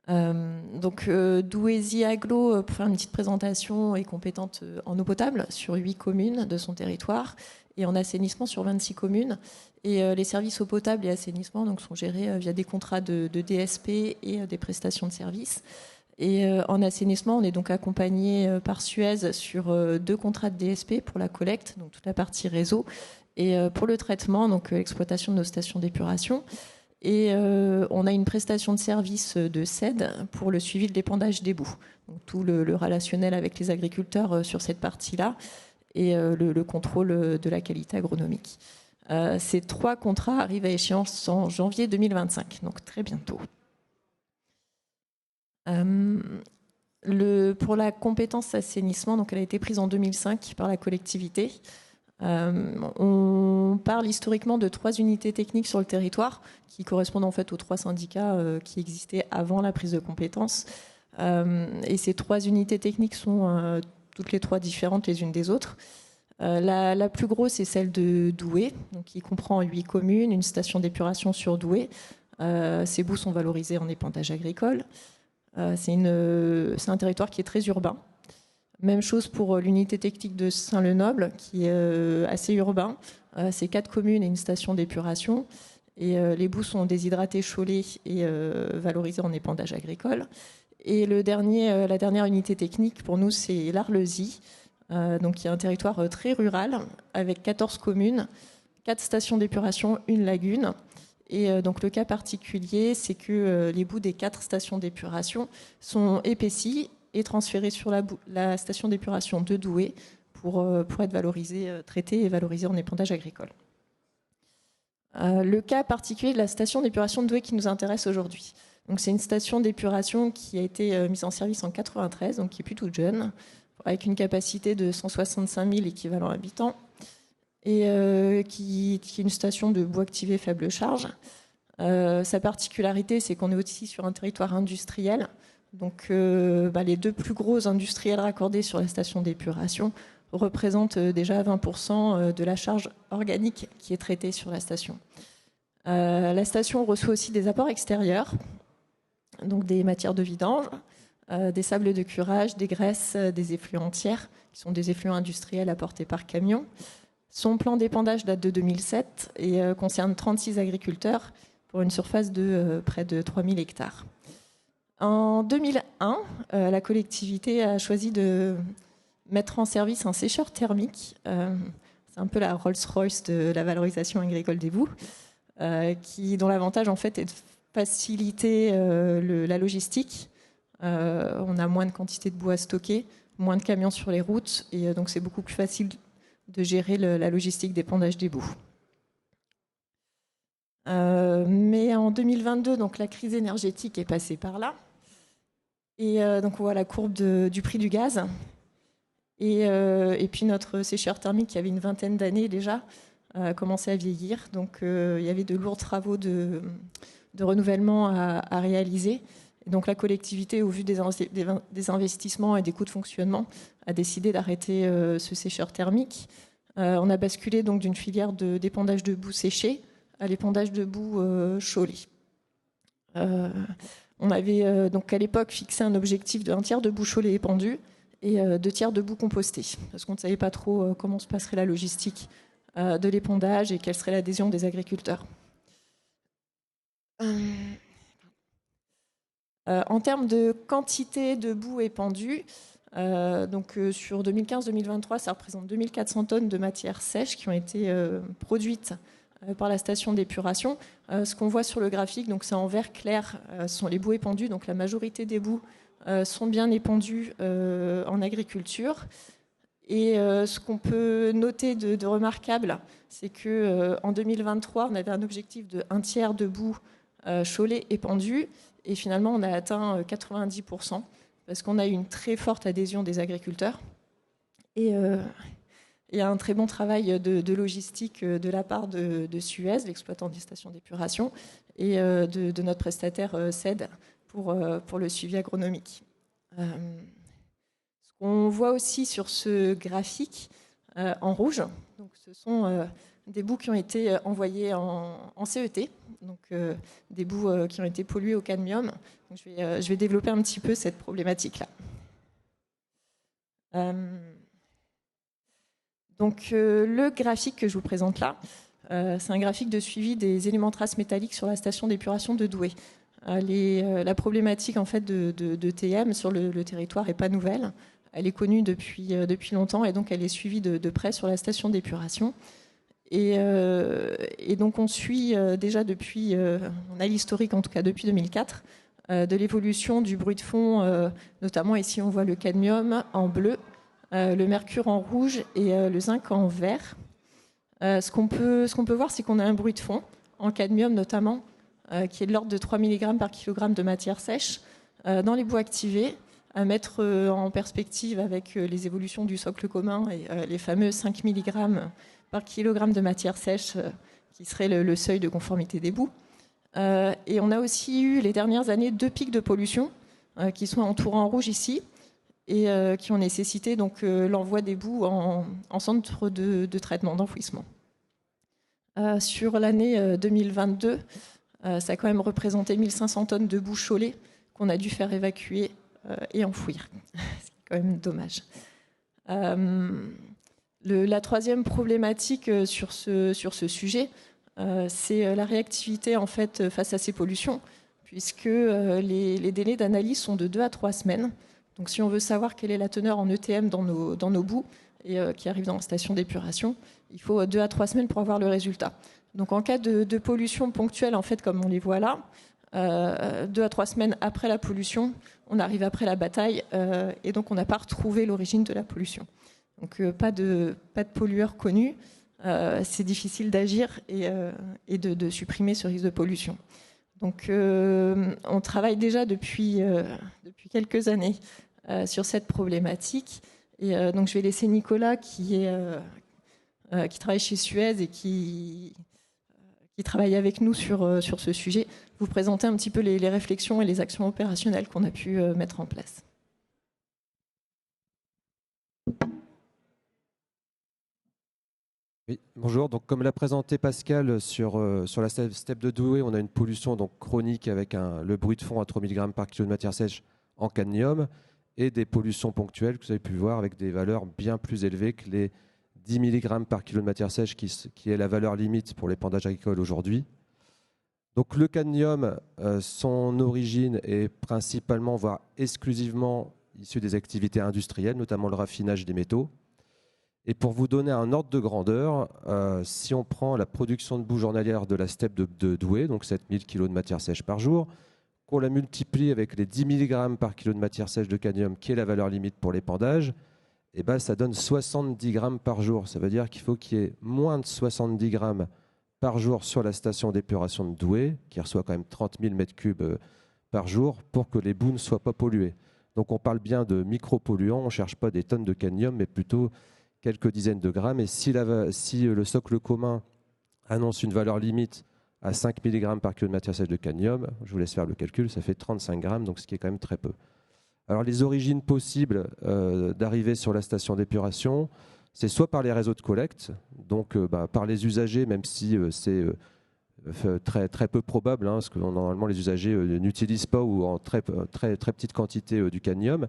Donc Douaisis Agglo, pour faire une petite présentation, est compétente en eau potable sur 8 communes de son territoire et en assainissement sur 26 communes. Et les services eau potable et assainissement donc, sont gérés via des contrats de DSP et des prestations de services. Et en assainissement, on est donc accompagné par Suez sur 2 contrats de DSP pour la collecte, donc toute la partie réseau, et pour le traitement, donc l'exploitation de nos stations d'épuration. Et on a une prestation de service de CED pour le suivi de l'épandage des boues. Donc, tout le relationnel avec les agriculteurs sur cette partie-là et le contrôle de la qualité agronomique. Ces 3 contrats arrivent à échéance en janvier 2025, donc très bientôt. Pour la compétence assainissement, donc elle a été prise en 2005 par la collectivité. On parle historiquement de 3 unités techniques sur le territoire qui correspondent en fait aux 3 syndicats qui existaient avant la prise de compétence. Et ces 3 unités techniques sont toutes les 3 différentes les unes des autres. La plus grosse est celle de Douai, donc qui comprend 8 communes, une station d'épuration sur Douai. Ces boues sont valorisées en épandage agricole. C'est un territoire qui est très urbain. Même chose pour l'unité technique de Saint-Lenoble, qui est assez urbain. C'est 4 communes et une station d'épuration. Et les boues sont déshydratées, chaulées et valorisées en épandage agricole. Et la dernière unité technique, pour nous, c'est l'Arlesie, donc qui est un territoire très rural, avec 14 communes, 4 stations d'épuration, une lagune. Et donc le cas particulier, c'est que les boues des 4 stations d'épuration sont épaissis et transférés sur la station d'épuration de Douai pour être valorisés, traités et valorisés en épandage agricole. Le cas particulier de la station d'épuration de Douai qui nous intéresse aujourd'hui. Donc c'est une station d'épuration qui a été mise en service en 1993, donc qui est plus toute jeune, avec une capacité de 165 000 équivalents habitants, et qui est une station de boue activé faible charge. Sa particularité, c'est qu'on est aussi sur un territoire industriel. Donc les 2 plus gros industriels raccordés sur la station d'épuration représentent déjà 20% de la charge organique qui est traitée sur la station. La station reçoit aussi des apports extérieurs, donc des matières de vidange, des sables de curage, des graisses, des effluents tiers, qui sont des effluents industriels apportés par camion. Son plan d'épandage date de 2007 et concerne 36 agriculteurs pour une surface de près de 3000 hectares. En 2001, la collectivité a choisi de mettre en service un sécheur thermique. C'est un peu la Rolls-Royce de la valorisation agricole des boues, dont l'avantage en fait est de faciliter la logistique. On a moins de quantité de boue à stocker, moins de camions sur les routes, et donc c'est beaucoup plus facile de gérer la logistique d'épandage des boues. Mais en 2022, donc, la crise énergétique est passée par là. Et donc on voit la courbe du prix du gaz. Et puis notre sécheur thermique, qui avait une vingtaine d'années déjà, a commencé à vieillir. Donc il y avait de lourds travaux de renouvellement à réaliser. Et donc la collectivité, au vu des investissements et des coûts de fonctionnement, a décidé d'arrêter ce sécheur thermique. On a basculé donc d'une filière d'épandage de boue séchée à l'épandage de boue chaulée. On avait donc à l'époque fixé un objectif de 1/3 de boue chaulée épandue et 2/3 de boue compostée, parce qu'on ne savait pas trop comment se passerait la logistique de l'épandage et quelle serait l'adhésion des agriculteurs. En termes de quantité de boue épandue, sur 2015-2023, ça représente 2400 tonnes de matière sèche qui ont été produites par la station d'épuration. Ce qu'on voit sur le graphique, donc c'est en vert clair, sont les boues épandues. Donc la majorité des boues sont bien épandues en agriculture. Et ce qu'on peut noter de remarquable, c'est qu'en 2023, on avait un objectif de 1/3 de boue chaulée épandue. Et finalement, on a atteint 90%, parce qu'on a eu une très forte adhésion des agriculteurs. Et et un très bon travail de logistique de la part de Suez, l'exploitant des stations d'épuration, et de notre prestataire CED pour le suivi agronomique. Ce qu'on voit aussi sur ce graphique en rouge, donc ce sont des boues qui ont été envoyées en CET, donc des boues qui ont été polluées au cadmium. Donc, je vais développer un petit peu cette problématique-là. Donc le graphique que je vous présente là, c'est un graphique de suivi des éléments traces métalliques sur la station d'épuration de Douai. La problématique en fait de TM sur le territoire n'est pas nouvelle. Elle est connue depuis longtemps et donc elle est suivie de près sur la station d'épuration. Et donc on suit déjà depuis, on a l'historique en tout cas depuis 2004, de l'évolution du bruit de fond, notamment ici on voit le cadmium en bleu, le mercure en rouge et le zinc en vert. Ce qu'on peut voir, c'est qu'on a un bruit de fond, en cadmium notamment, qui est de l'ordre de 3 mg par kg de matière sèche, dans les boues activées, à mettre en perspective avec les évolutions du socle commun et les fameux 5 mg par kg de matière sèche, qui serait le seuil de conformité des boues. Et on a aussi eu les dernières années 2 pics de pollution, qui sont entourés en rouge ici, et qui ont nécessité donc l'envoi des boues en centre de traitement, d'enfouissement. Sur l'année 2022, ça a quand même représenté 1500 tonnes de boues Cholet qu'on a dû faire évacuer et enfouir. C'est quand même dommage. La troisième problématique sur ce sujet, c'est la réactivité en fait, face à ces pollutions, puisque les délais d'analyse sont de 2 à 3 semaines. Donc si on veut savoir quelle est la teneur en ETM dans nos boues et qui arrivent dans la station d'épuration, il faut 2 à 3 semaines pour avoir le résultat. Donc en cas de pollution ponctuelle, en fait, comme on les voit là, 2 à 3 semaines après la pollution, on arrive après la bataille et donc on n'a pas retrouvé l'origine de la pollution. Donc pas de pollueur connu, c'est difficile d'agir et de supprimer ce risque de pollution. Donc on travaille déjà depuis quelques années sur cette problématique. Et donc je vais laisser Nicolas qui travaille chez Suez et qui travaille avec nous sur ce sujet, vous présenter un petit peu les réflexions et les actions opérationnelles qu'on a pu mettre en place. Oui, bonjour. Donc, comme l'a présenté Pascal sur la steppe de Douai, on a une pollution donc chronique avec le bruit de fond à 3 mg par kg de matière sèche en cadmium et des pollutions ponctuelles que vous avez pu voir avec des valeurs bien plus élevées que les 10 mg par kg de matière sèche qui est la valeur limite pour l'épandage agricole aujourd'hui. Donc le cadmium, son origine est principalement, voire exclusivement issue des activités industrielles, notamment le raffinage des métaux. Et pour vous donner un ordre de grandeur, si on prend la production de boue journalière de la steppe de Douai, donc 7000 kg de matière sèche par jour, qu'on la multiplie avec les 10 mg par kg de matière sèche de cadmium, qui est la valeur limite pour l'épandage, et ben ça donne 70 grammes par jour. Ça veut dire qu'il faut qu'il y ait moins de 70 grammes par jour sur la station d'épuration de Douai, qui reçoit quand même 30 000 m3 par jour, pour que les boues ne soient pas polluées. Donc on parle bien de micropolluants, on ne cherche pas des tonnes de cadmium, mais plutôt quelques dizaines de grammes. Et si le socle commun annonce une valeur limite à 5 mg par kg de matière sèche de cadmium, je vous laisse faire le calcul, ça fait 35 grammes, donc ce qui est quand même très peu. Alors les origines possibles d'arrivée sur la station d'épuration, c'est soit par les réseaux de collecte, donc par les usagers, même si c'est très, très peu probable, parce que normalement les usagers n'utilisent pas ou en très, très, très petite quantité du cadmium.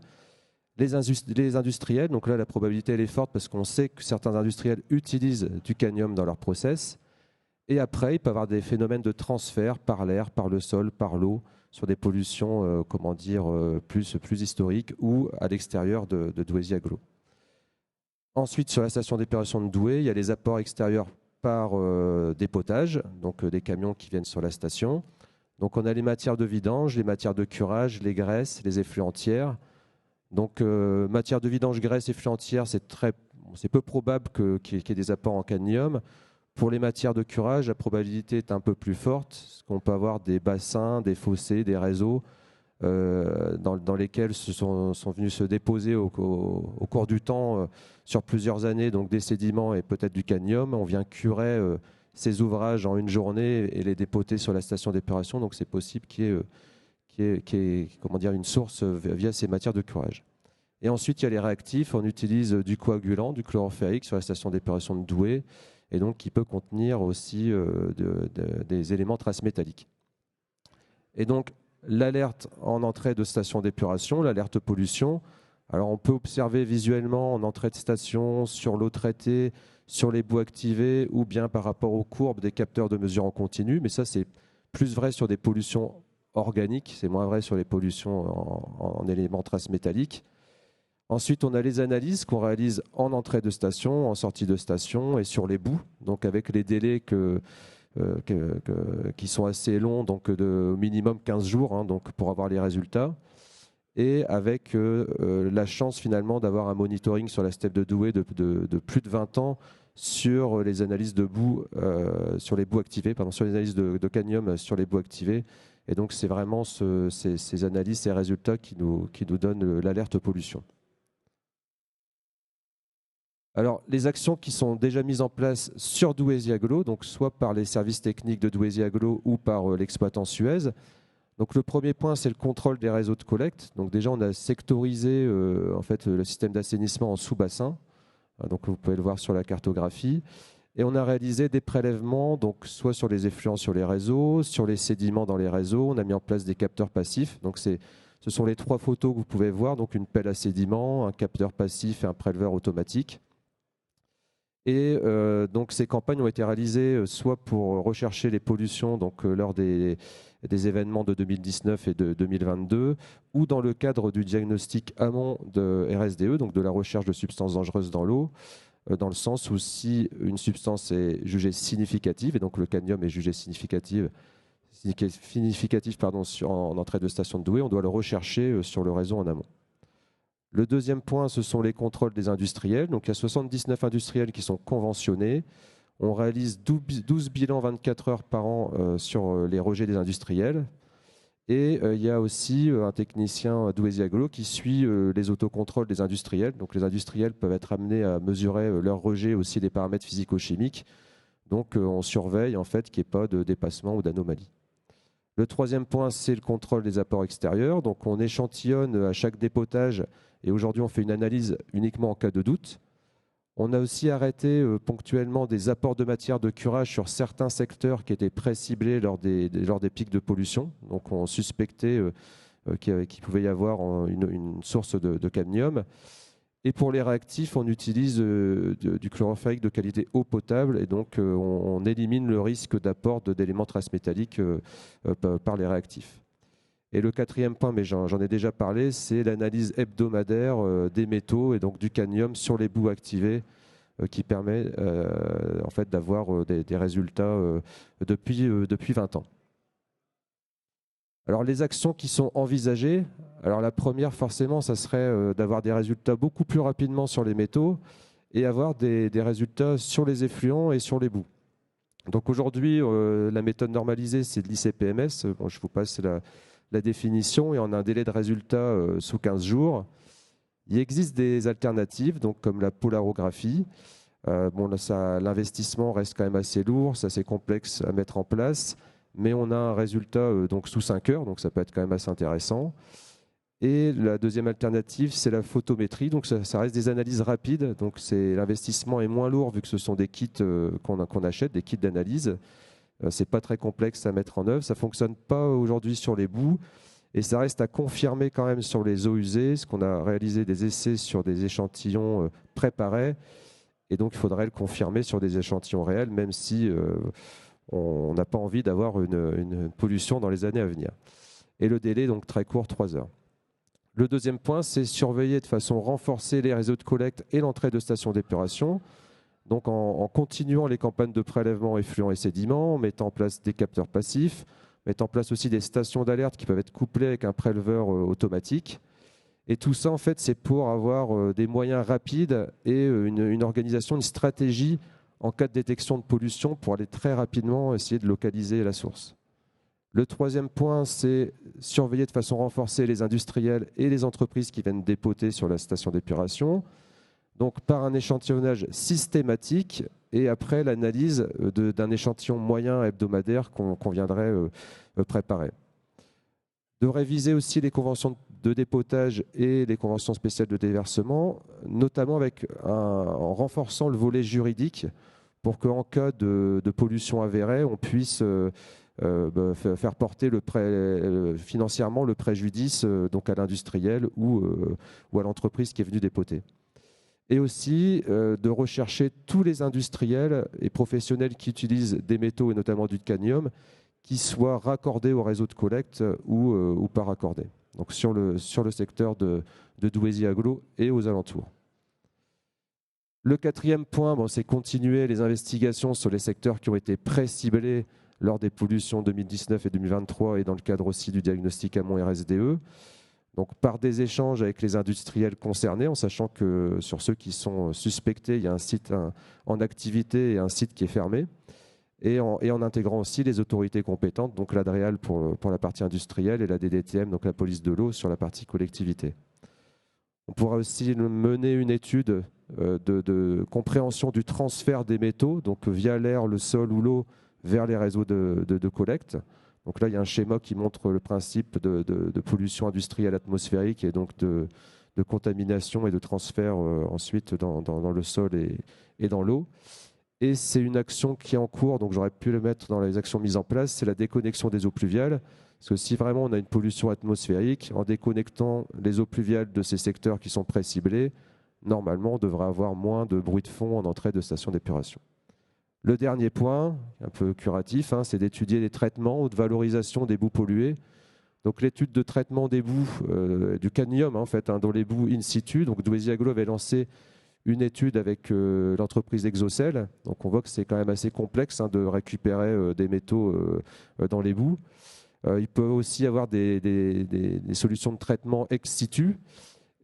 Les industriels, donc là la probabilité elle est forte parce qu'on sait que certains industriels utilisent du cadmium dans leur process. Et après, il peut y avoir des phénomènes de transfert par l'air, par le sol, par l'eau, sur des pollutions plus historiques ou à l'extérieur de Douai-Aglo. Ensuite, sur la station d'épuration de Douai, il y a les apports extérieurs par dépotage, donc des camions qui viennent sur la station. Donc on a les matières de vidange, les matières de curage, les graisses, les effluentières. Donc, matière de vidange, graisse, effluentière, c'est peu probable qu'il y ait des apports en cadmium. Pour les matières de curage, la probabilité est un peu plus forte, parce qu'on peut avoir des bassins, des fossés, des réseaux dans lesquels sont venus se déposer au cours du temps, sur plusieurs années, donc des sédiments et peut-être du cadmium. On vient curer ces ouvrages en une journée et les dépoter sur la station d'épuration. Donc c'est possible qu'il y ait comment dire, une source via ces matières de curage. Et ensuite, il y a les réactifs. On utilise du coagulant, du chloroférique sur la station d'épuration de Douai, et donc qui peut contenir aussi des éléments traces métalliques. Et donc, l'alerte en entrée de station d'épuration, l'alerte pollution. Alors, on peut observer visuellement en entrée de station, sur l'eau traitée, sur les boues activées, ou bien par rapport aux courbes des capteurs de mesure en continu. Mais ça, c'est plus vrai sur des pollutions organiques. C'est moins vrai sur les pollutions en éléments traces métalliques. Ensuite, on a les analyses qu'on réalise en entrée de station, en sortie de station et sur les boues, donc avec les délais qui sont assez longs, donc au minimum 15 jours, hein, donc pour avoir les résultats, et avec la chance finalement d'avoir un monitoring sur la steppe de Douai de plus de 20 ans sur les analyses de boue, sur les boues activées, sur les analyses de cadmium sur les boues activées. Et donc c'est vraiment ces analyses, ces résultats qui nous donnent l'alerte pollution. Alors, les actions qui sont déjà mises en place sur Douaisis-Aglo, donc soit par les services techniques de Douaisis-Aglo ou par l'exploitant Suez. Donc, le premier point, c'est le contrôle des réseaux de collecte. Donc, déjà, on a sectorisé en fait, le système d'assainissement en sous-bassin. Donc, vous pouvez le voir sur la cartographie. Et on a réalisé des prélèvements, donc soit sur les effluents sur les réseaux, sur les sédiments dans les réseaux. On a mis en place des capteurs passifs. Donc, ce sont les 3 photos que vous pouvez voir. Donc, une pelle à sédiments, un capteur passif et un préleveur automatique. Et donc ces campagnes ont été réalisées soit pour rechercher les pollutions donc, lors des événements de 2019 et de 2022, ou dans le cadre du diagnostic amont de RSDE, donc de la recherche de substances dangereuses dans l'eau, dans le sens où si une substance est jugée significative, et donc le cadmium est jugé significatif en entrée de station de Douai, on doit le rechercher sur le réseau en amont. Le deuxième point, ce sont les contrôles des industriels. Donc, il y a 79 industriels qui sont conventionnés. On réalise 12 bilans 24 heures par an sur les rejets des industriels. Et il y a aussi un technicien Douaisis-Aglo qui suit les autocontrôles des industriels. Donc, les industriels peuvent être amenés à mesurer leurs rejets, aussi des paramètres physico-chimiques. Donc, on surveille en fait qu'il n'y ait pas de dépassement ou d'anomalie. Le troisième point, c'est le contrôle des apports extérieurs. Donc, on échantillonne à chaque dépotage. Et aujourd'hui, on fait une analyse uniquement en cas de doute. On a aussi arrêté ponctuellement des apports de matière de curage sur certains secteurs qui étaient pré-ciblés lors des pics de pollution. Donc, on suspectait qu'il pouvait y avoir une source de cadmium. Et pour les réactifs, on utilise du chloroférique de qualité eau potable. Et donc, on élimine le risque d'apport d'éléments traces métalliques par les réactifs. Et le quatrième point, mais j'en ai déjà parlé, c'est l'analyse hebdomadaire des métaux et donc du cadmium sur les boues activées qui permet en fait d'avoir des résultats depuis 20 ans. Alors les actions qui sont envisagées, alors la première forcément, ça serait d'avoir des résultats beaucoup plus rapidement sur les métaux et avoir des résultats sur les effluents et sur les boues. Donc aujourd'hui, la méthode normalisée, c'est de l'ICPMS. Bon, je vous passe la définition, et on a un délai de résultat sous 15 jours. Il existe des alternatives, donc comme la polarographie. L'investissement reste quand même assez lourd, c'est assez complexe à mettre en place, mais on a un résultat donc sous 5 heures, donc ça peut être quand même assez intéressant. Et la deuxième alternative, c'est la photométrie, donc ça reste des analyses rapides, donc l'investissement est moins lourd vu que ce sont des kits qu'on achète, des kits d'analyse. C'est pas très complexe à mettre en œuvre. Ça fonctionne pas aujourd'hui sur les boues et ça reste à confirmer quand même sur les eaux usées, ce qu'on a réalisé des essais sur des échantillons préparés et donc il faudrait le confirmer sur des échantillons réels, même si on n'a pas envie d'avoir une pollution dans les années à venir. Et le délai donc très court, 3 heures. Le deuxième point, c'est surveiller de façon renforcée les réseaux de collecte et l'entrée de stations d'épuration. Donc en continuant les campagnes de prélèvement effluents et sédiments, en mettant en place des capteurs passifs, mettant en place aussi des stations d'alerte qui peuvent être couplées avec un préleveur automatique. Et tout ça, en fait, c'est pour avoir des moyens rapides et une organisation, une stratégie en cas de détection de pollution pour aller très rapidement essayer de localiser la source. Le troisième point, c'est surveiller de façon renforcée les industriels et les entreprises qui viennent dépoter sur la station d'épuration. Donc par un échantillonnage systématique et après l'analyse d'un échantillon moyen hebdomadaire qu'on viendrait préparer. De réviser aussi les conventions de dépotage et les conventions spéciales de déversement, notamment en renforçant le volet juridique pour qu'en cas de pollution avérée, on puisse faire porter financièrement le préjudice donc à l'industriel ou à l'entreprise qui est venue dépoter. Et aussi de rechercher tous les industriels et professionnels qui utilisent des métaux et notamment du cadmium qui soient raccordés au réseau de collecte ou pas raccordés. Donc sur le secteur de Douaisis-Aglo et aux alentours. Le quatrième point, c'est continuer les investigations sur les secteurs qui ont été pré-ciblés lors des pollutions 2019 et 2023 et dans le cadre aussi du diagnostic amont RSDE. Donc par des échanges avec les industriels concernés, en sachant que sur ceux qui sont suspectés, il y a un site en activité et un site qui est fermé. Et en intégrant aussi les autorités compétentes, donc l'ADREAL pour la partie industrielle et la DDTM, donc la police de l'eau, sur la partie collectivité. On pourra aussi mener une étude de compréhension du transfert des métaux, donc via l'air, le sol ou l'eau, vers les réseaux de collecte. Donc là, il y a un schéma qui montre le principe de pollution industrielle atmosphérique et donc de contamination et de transfert ensuite dans le sol et dans l'eau. Et c'est une action qui est en cours, donc j'aurais pu le mettre dans les actions mises en place, c'est la déconnexion des eaux pluviales. Parce que si vraiment on a une pollution atmosphérique, en déconnectant les eaux pluviales de ces secteurs qui sont pré-ciblés, normalement on devrait avoir moins de bruit de fond en entrée de station d'épuration. Le dernier point, un peu curatif, c'est d'étudier les traitements ou de valorisation des boues polluées. Donc l'étude de traitement des boues, du cadmium en fait, dans les boues in situ. Donc Douaisis-Aglo avait lancé une étude avec l'entreprise Exocel. Donc on voit que c'est quand même assez complexe de récupérer des métaux dans les boues. Il peut aussi y avoir des solutions de traitement ex situ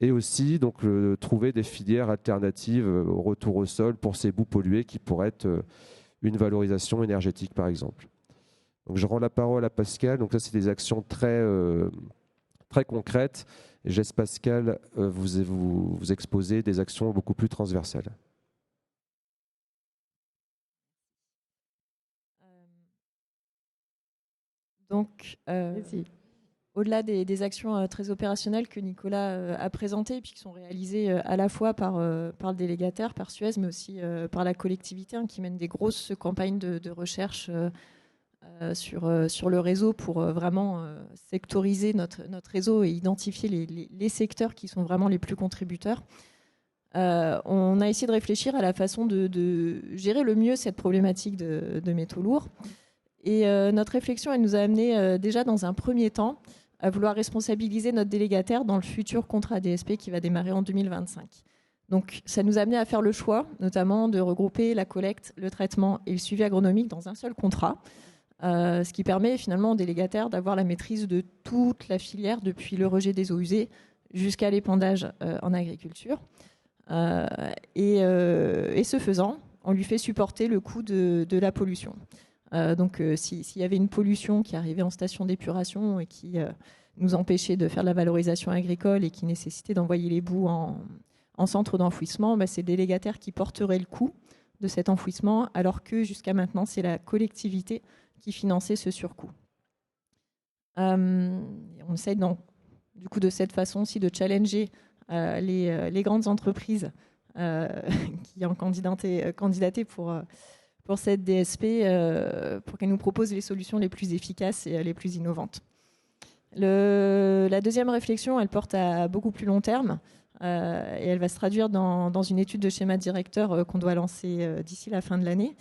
et aussi donc, trouver des filières alternatives au retour au sol pour ces boues polluées qui pourraient être une valorisation énergétique par exemple. Donc je rends la parole à Pascal. Donc ça c'est des actions très concrètes. Et je laisse Pascal vous exposer des actions beaucoup plus transversales. Donc, au-delà des actions très opérationnelles que Nicolas a présentées et puis qui sont réalisées à la fois par le délégataire, par Suez, mais aussi par la collectivité qui mène des grosses campagnes de recherche sur le réseau pour vraiment sectoriser notre réseau et identifier les secteurs qui sont vraiment les plus contributeurs. On a essayé de réfléchir à la façon de gérer le mieux cette problématique de métaux lourds. Et notre réflexion, elle nous a amené déjà dans un premier temps à vouloir responsabiliser notre délégataire dans le futur contrat DSP qui va démarrer en 2025. Donc ça nous a amené à faire le choix, notamment de regrouper la collecte, le traitement et le suivi agronomique dans un seul contrat, ce qui permet finalement au délégataire d'avoir la maîtrise de toute la filière, depuis le rejet des eaux usées jusqu'à l'épandage en agriculture. Et ce faisant, on lui fait supporter le coût de la pollution. Donc s'il y avait une pollution qui arrivait en station d'épuration et qui nous empêchait de faire de la valorisation agricole et qui nécessitait d'envoyer les boues en centre d'enfouissement, c'est le délégataire qui porterait le coût de cet enfouissement, alors que jusqu'à maintenant, c'est la collectivité qui finançait ce surcoût. On essaie du coup de cette façon aussi de challenger les grandes entreprises qui ont candidaté pour cette DSP pour qu'elle nous propose les solutions les plus efficaces et les plus innovantes. La deuxième réflexion, elle porte à beaucoup plus long terme et elle va se traduire dans une étude de schéma directeur qu'on doit lancer d'ici la fin de l'année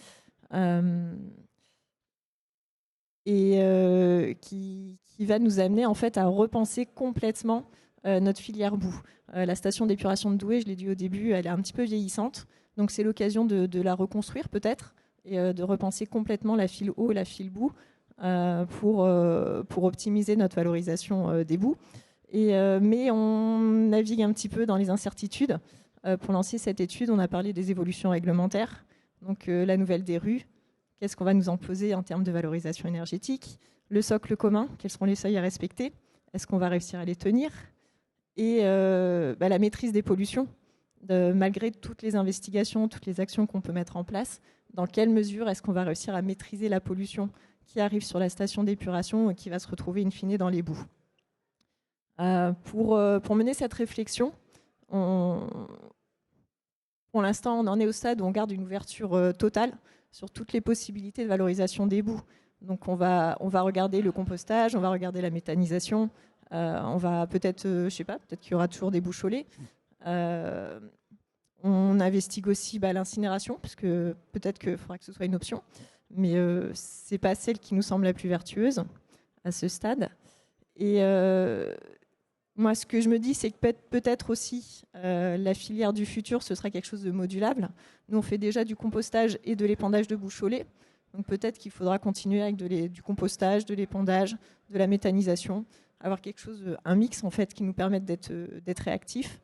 et qui va nous amener en fait à repenser complètement notre filière boue. La station d'épuration de Douai, je l'ai dit au début, elle est un petit peu vieillissante, donc c'est l'occasion de la reconstruire peut-être et de repenser complètement la file eau et la file boue pour optimiser notre valorisation des boues. Mais on navigue un petit peu dans les incertitudes. Pour lancer cette étude, on a parlé des évolutions réglementaires, donc la nouvelle DRU, qu'est-ce qu'on va nous imposer en termes de valorisation énergétique, le socle commun, quels seront les seuils à respecter, est-ce qu'on va réussir à les tenir, et la maîtrise des pollutions, malgré toutes les investigations, toutes les actions qu'on peut mettre en place, dans quelle mesure est-ce qu'on va réussir à maîtriser la pollution qui arrive sur la station d'épuration et qui va se retrouver in fine dans les boues. Pour mener cette réflexion, pour l'instant, on en est au stade où on garde une ouverture totale sur toutes les possibilités de valorisation des boues. Donc on va regarder le compostage, on va regarder la méthanisation, on va peut-être, peut-être qu'il y aura toujours des boucholets. On investigue aussi l'incinération, parce que peut-être qu'il faudra que ce soit une option, mais ce n'est pas celle qui nous semble la plus vertueuse à ce stade. Et moi, ce que je me dis, c'est que peut-être aussi la filière du futur, ce sera quelque chose de modulable. Nous, on fait déjà du compostage et de l'épandage de boucholets. Donc peut-être qu'il faudra continuer avec du compostage, de l'épandage, de la méthanisation, avoir quelque chose, un mix en fait, qui nous permette d'être réactifs.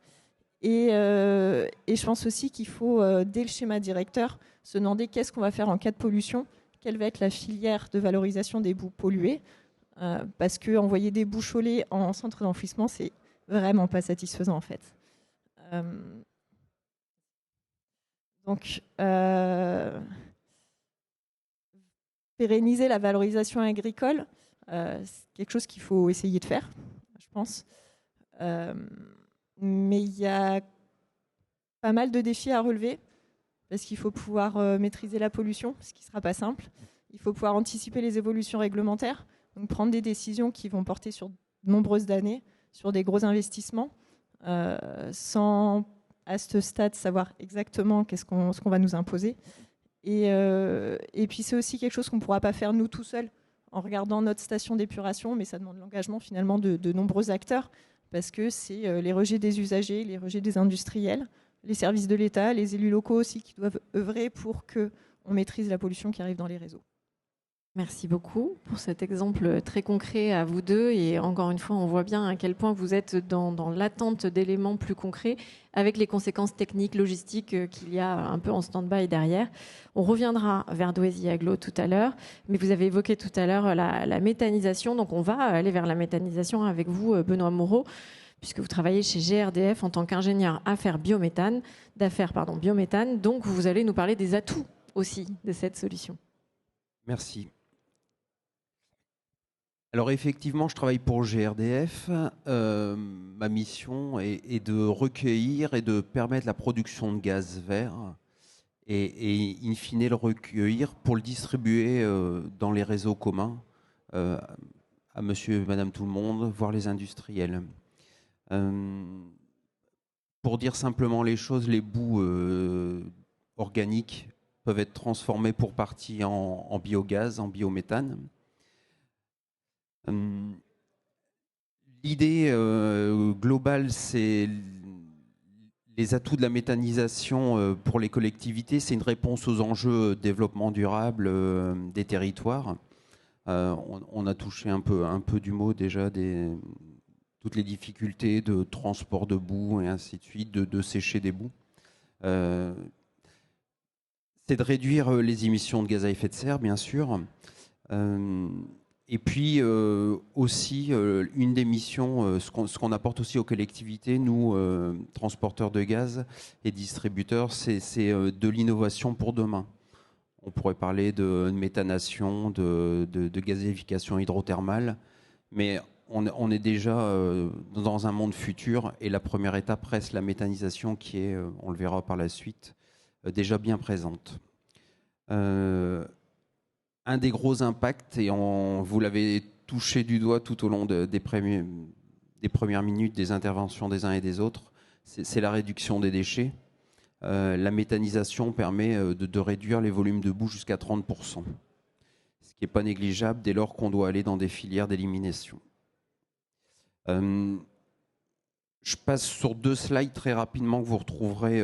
Et je pense aussi qu'il faut, dès le schéma directeur, se demander qu'est-ce qu'on va faire en cas de pollution, quelle va être la filière de valorisation des boues polluées, parce qu'envoyer des boucholets en centre d'enfouissement, c'est vraiment pas satisfaisant en fait. Donc, pérenniser la valorisation agricole, c'est quelque chose qu'il faut essayer de faire, je pense. Mais il y a pas mal de défis à relever, parce qu'il faut pouvoir maîtriser la pollution, ce qui ne sera pas simple. Il faut pouvoir anticiper les évolutions réglementaires, donc prendre des décisions qui vont porter sur de nombreuses années, sur des gros investissements, sans, à ce stade, savoir exactement ce qu'on va nous imposer. Et puis c'est aussi quelque chose qu'on ne pourra pas faire nous tout seuls en regardant notre station d'épuration, mais ça demande l'engagement finalement de nombreux acteurs, parce que c'est les rejets des usagers, les rejets des industriels, les services de l'État, les élus locaux aussi qui doivent œuvrer pour qu'on maîtrise la pollution qui arrive dans les réseaux. Merci beaucoup pour cet exemple très concret à vous deux. Et encore une fois, on voit bien à quel point vous êtes dans l'attente d'éléments plus concrets avec les conséquences techniques, logistiques qu'il y a un peu en stand-by derrière. On reviendra vers Douaisis Agglo tout à l'heure, mais vous avez évoqué tout à l'heure la méthanisation. Donc on va aller vers la méthanisation avec vous, Benoît Moreau, puisque vous travaillez chez GRDF en tant qu'ingénieur d'affaires biométhane. Donc vous allez nous parler des atouts aussi de cette solution. Merci. Alors effectivement, je travaille pour GRDF. Ma mission est de recueillir et de permettre la production de gaz vert et in fine le recueillir pour le distribuer dans les réseaux communs à monsieur et madame tout le monde, voire les industriels. Pour dire simplement les choses, les boues organiques peuvent être transformées pour partie en biogaz, en biométhane. L'idée globale, c'est les atouts de la méthanisation pour les collectivités. C'est une réponse aux enjeux de développement durable des territoires. On a touché un peu du mot déjà toutes les difficultés de transport de boue et ainsi de suite, de sécher des boues. C'est de réduire les émissions de gaz à effet de serre, bien sûr. Et puis aussi, une des missions, ce qu'on apporte aussi aux collectivités, nous, transporteurs de gaz et distributeurs, c'est de l'innovation pour demain. On pourrait parler de méthanation, de gazéification hydrothermale, mais on est déjà dans un monde futur, et la première étape reste la méthanisation qui est, on le verra par la suite, déjà bien présente. Un des gros impacts, et vous l'avez touché du doigt tout au long des premières minutes des interventions des uns et des autres, c'est la réduction des déchets. La méthanisation permet de réduire les volumes de boue jusqu'à 30%, ce qui n'est pas négligeable dès lors qu'on doit aller dans des filières d'élimination. Je passe sur 2 slides très rapidement que vous retrouverez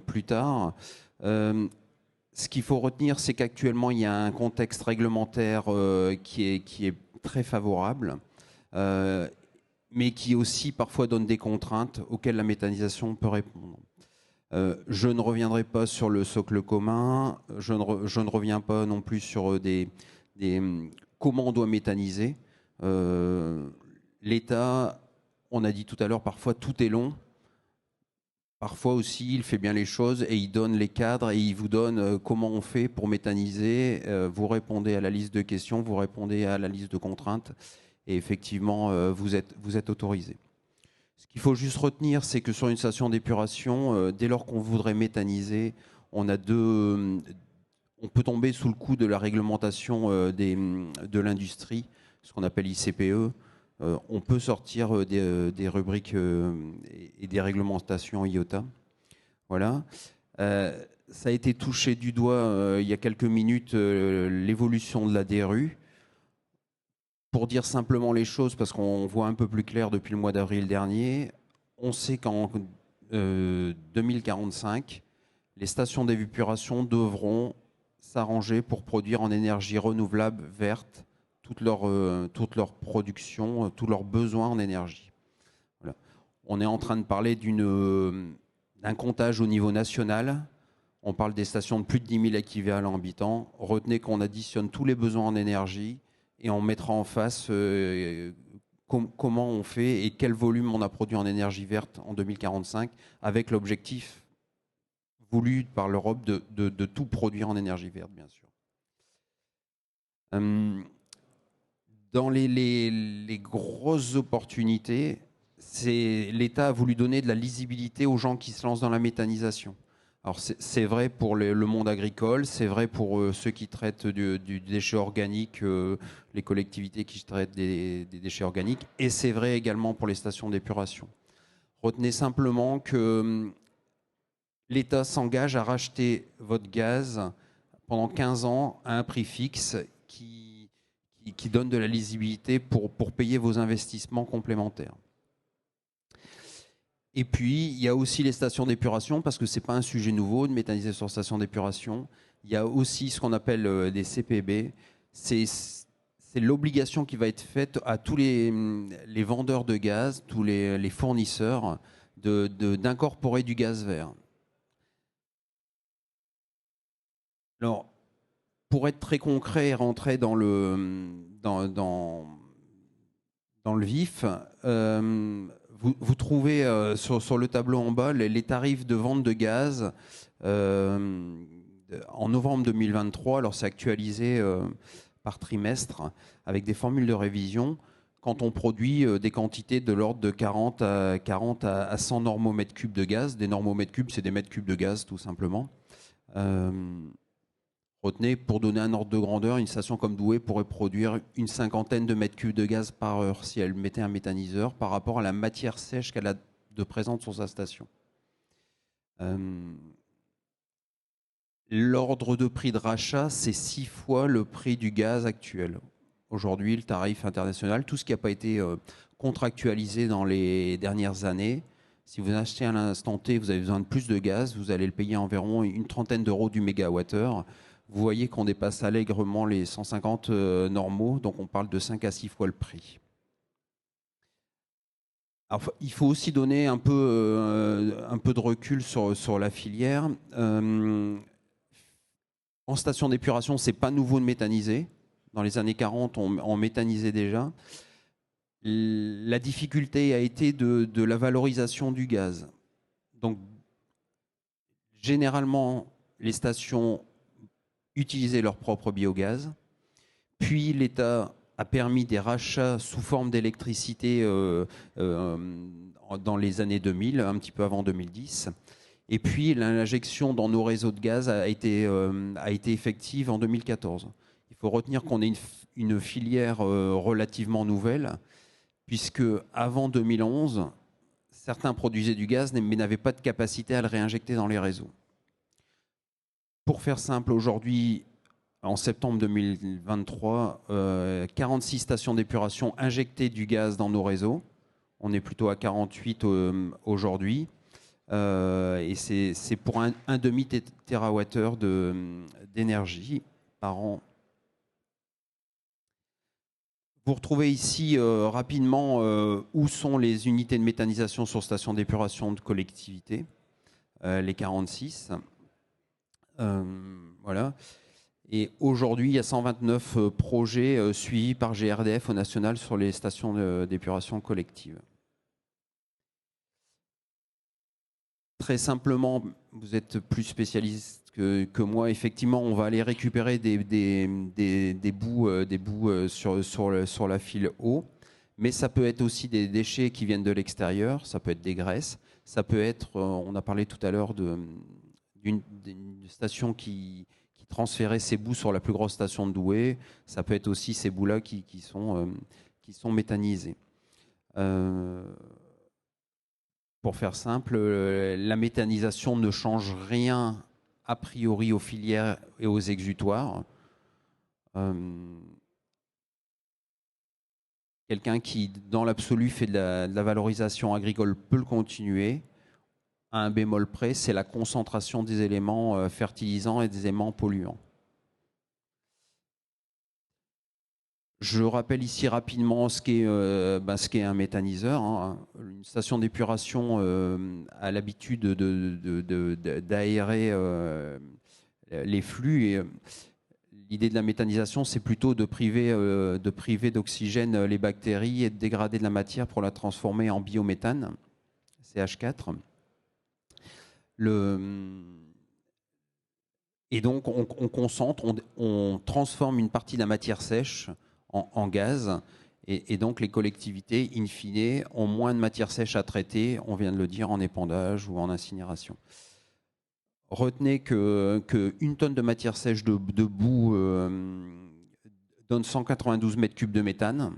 plus tard. Ce qu'il faut retenir, c'est qu'actuellement, il y a un contexte réglementaire qui est très favorable, mais qui aussi parfois donne des contraintes auxquelles la méthanisation peut répondre. Je ne reviendrai pas sur le socle commun, je ne reviens pas non plus sur comment on doit méthaniser. L'État, on a dit tout à l'heure, parfois tout est long. Parfois aussi, il fait bien les choses et il donne les cadres et il vous donne comment on fait pour méthaniser. Vous répondez à la liste de questions, vous répondez à la liste de contraintes et effectivement, vous êtes autorisé. Ce qu'il faut juste retenir, c'est que sur une station d'épuration, dès lors qu'on voudrait méthaniser, on peut tomber sous le coup de la réglementation de l'industrie, ce qu'on appelle ICPE. On peut sortir des rubriques et des réglementations IOTA. Voilà. Ça a été touché du doigt il y a quelques minutes, l'évolution de la DRU. Pour dire simplement les choses, parce qu'on voit un peu plus clair depuis le mois d'avril dernier, on sait qu'en 2045, les stations d'épuration devront s'arranger pour produire en énergie renouvelable verte toute leur production, tous leurs besoins en énergie. Voilà. On est en train de parler d'un comptage au niveau national. On parle des stations de plus de 10 000 équivalents habitants. Retenez qu'on additionne tous les besoins en énergie et on mettra en face comment on fait et quel volume on a produit en énergie verte en 2045, avec l'objectif voulu par l'Europe de tout produire en énergie verte, bien sûr. Dans les grosses opportunités, l'État a voulu donner de la lisibilité aux gens qui se lancent dans la méthanisation. Alors c'est vrai pour le monde agricole, c'est vrai pour ceux qui traitent du déchet organique, les collectivités qui traitent des déchets organiques, et c'est vrai également pour les stations d'épuration. Retenez simplement que l'État s'engage à racheter votre gaz pendant 15 ans à un prix fixe qui donne de la lisibilité pour payer vos investissements complémentaires. Et puis, il y a aussi les stations d'épuration, parce que ce n'est pas un sujet nouveau de méthaniser sur station d'épuration. Il y a aussi ce qu'on appelle des CPB. C'est l'obligation qui va être faite à tous les vendeurs de gaz, tous les fournisseurs, d'incorporer du gaz vert. Alors, pour être très concret et rentrer dans le vif, vous trouvez sur le tableau en bas les tarifs de vente de gaz en novembre 2023. Alors c'est actualisé par trimestre avec des formules de révision quand on produit des quantités de l'ordre de 40 à 100 normomètres cubes de gaz. Des normomètres cubes, c'est des mètres cubes de gaz tout simplement. Retenez, pour donner un ordre de grandeur, une station comme Douai pourrait produire une 50aine de mètres cubes de gaz par heure si elle mettait un méthaniseur par rapport à la matière sèche qu'elle a de présente sur sa station. L'ordre de prix de rachat, c'est 6 fois le prix du gaz actuel. Aujourd'hui, le tarif international, tout ce qui n'a pas été contractualisé dans les dernières années, si vous achetez à l'instant T, vous avez besoin de plus de gaz, vous allez le payer environ une trentaine d'euros du mégawattheure. Vous voyez qu'on dépasse allègrement les 150 normaux, donc on parle de 5 à 6 fois le prix. Alors, il faut aussi donner un peu de recul sur la filière. En station d'épuration, ce n'est pas nouveau de méthaniser. Dans les années 40, on méthanisait déjà. La difficulté a été de la valorisation du gaz. Donc, généralement, les stations utiliser leur propre biogaz. Puis l'État a permis des rachats sous forme d'électricité dans les années 2000, un petit peu avant 2010. Et puis l'injection dans nos réseaux de gaz a été effective en 2014. Il faut retenir qu'on est une filière relativement nouvelle, puisque avant 2011, certains produisaient du gaz mais n'avaient pas de capacité à le réinjecter dans les réseaux. Pour faire simple, aujourd'hui, en septembre 2023, 46 stations d'épuration injectaient du gaz dans nos réseaux. On est plutôt à 48 aujourd'hui. Et c'est pour un demi-térawattheure d'énergie par an. Vous retrouvez ici rapidement où sont les unités de méthanisation sur stations d'épuration de collectivité. les 46. Voilà. Et aujourd'hui, il y a 129 projets suivis par GRDF au national sur les stations d'épuration collective. Très simplement, vous êtes plus spécialiste que moi. Effectivement, on va aller récupérer des bouts sur la file eau. Mais ça peut être aussi des déchets qui viennent de l'extérieur. Ça peut être des graisses. Ça peut être, on a parlé tout à l'heure d'une station qui transférait ses bouts sur la plus grosse station de Douai. Ça peut être aussi ces bouts-là qui sont méthanisés. Pour faire simple, la méthanisation ne change rien a priori aux filières et aux exutoires. Quelqu'un qui, dans l'absolu, fait de la valorisation agricole peut le continuer. À un bémol près, c'est la concentration des éléments fertilisants et des éléments polluants. Je rappelle ici rapidement ce qu'est un méthaniseur. Hein. Une station d'épuration a l'habitude d'aérer les flux. Et l'idée de la méthanisation, c'est plutôt de priver d'oxygène les bactéries et de dégrader de la matière pour la transformer en biométhane, CH4. Et donc, on concentre, on transforme une partie de la matière sèche en gaz. Et donc, les collectivités, in fine, ont moins de matière sèche à traiter, on vient de le dire, en épandage ou en incinération. Retenez qu'une tonne de matière sèche de boue donne 192 mètres cubes de méthane.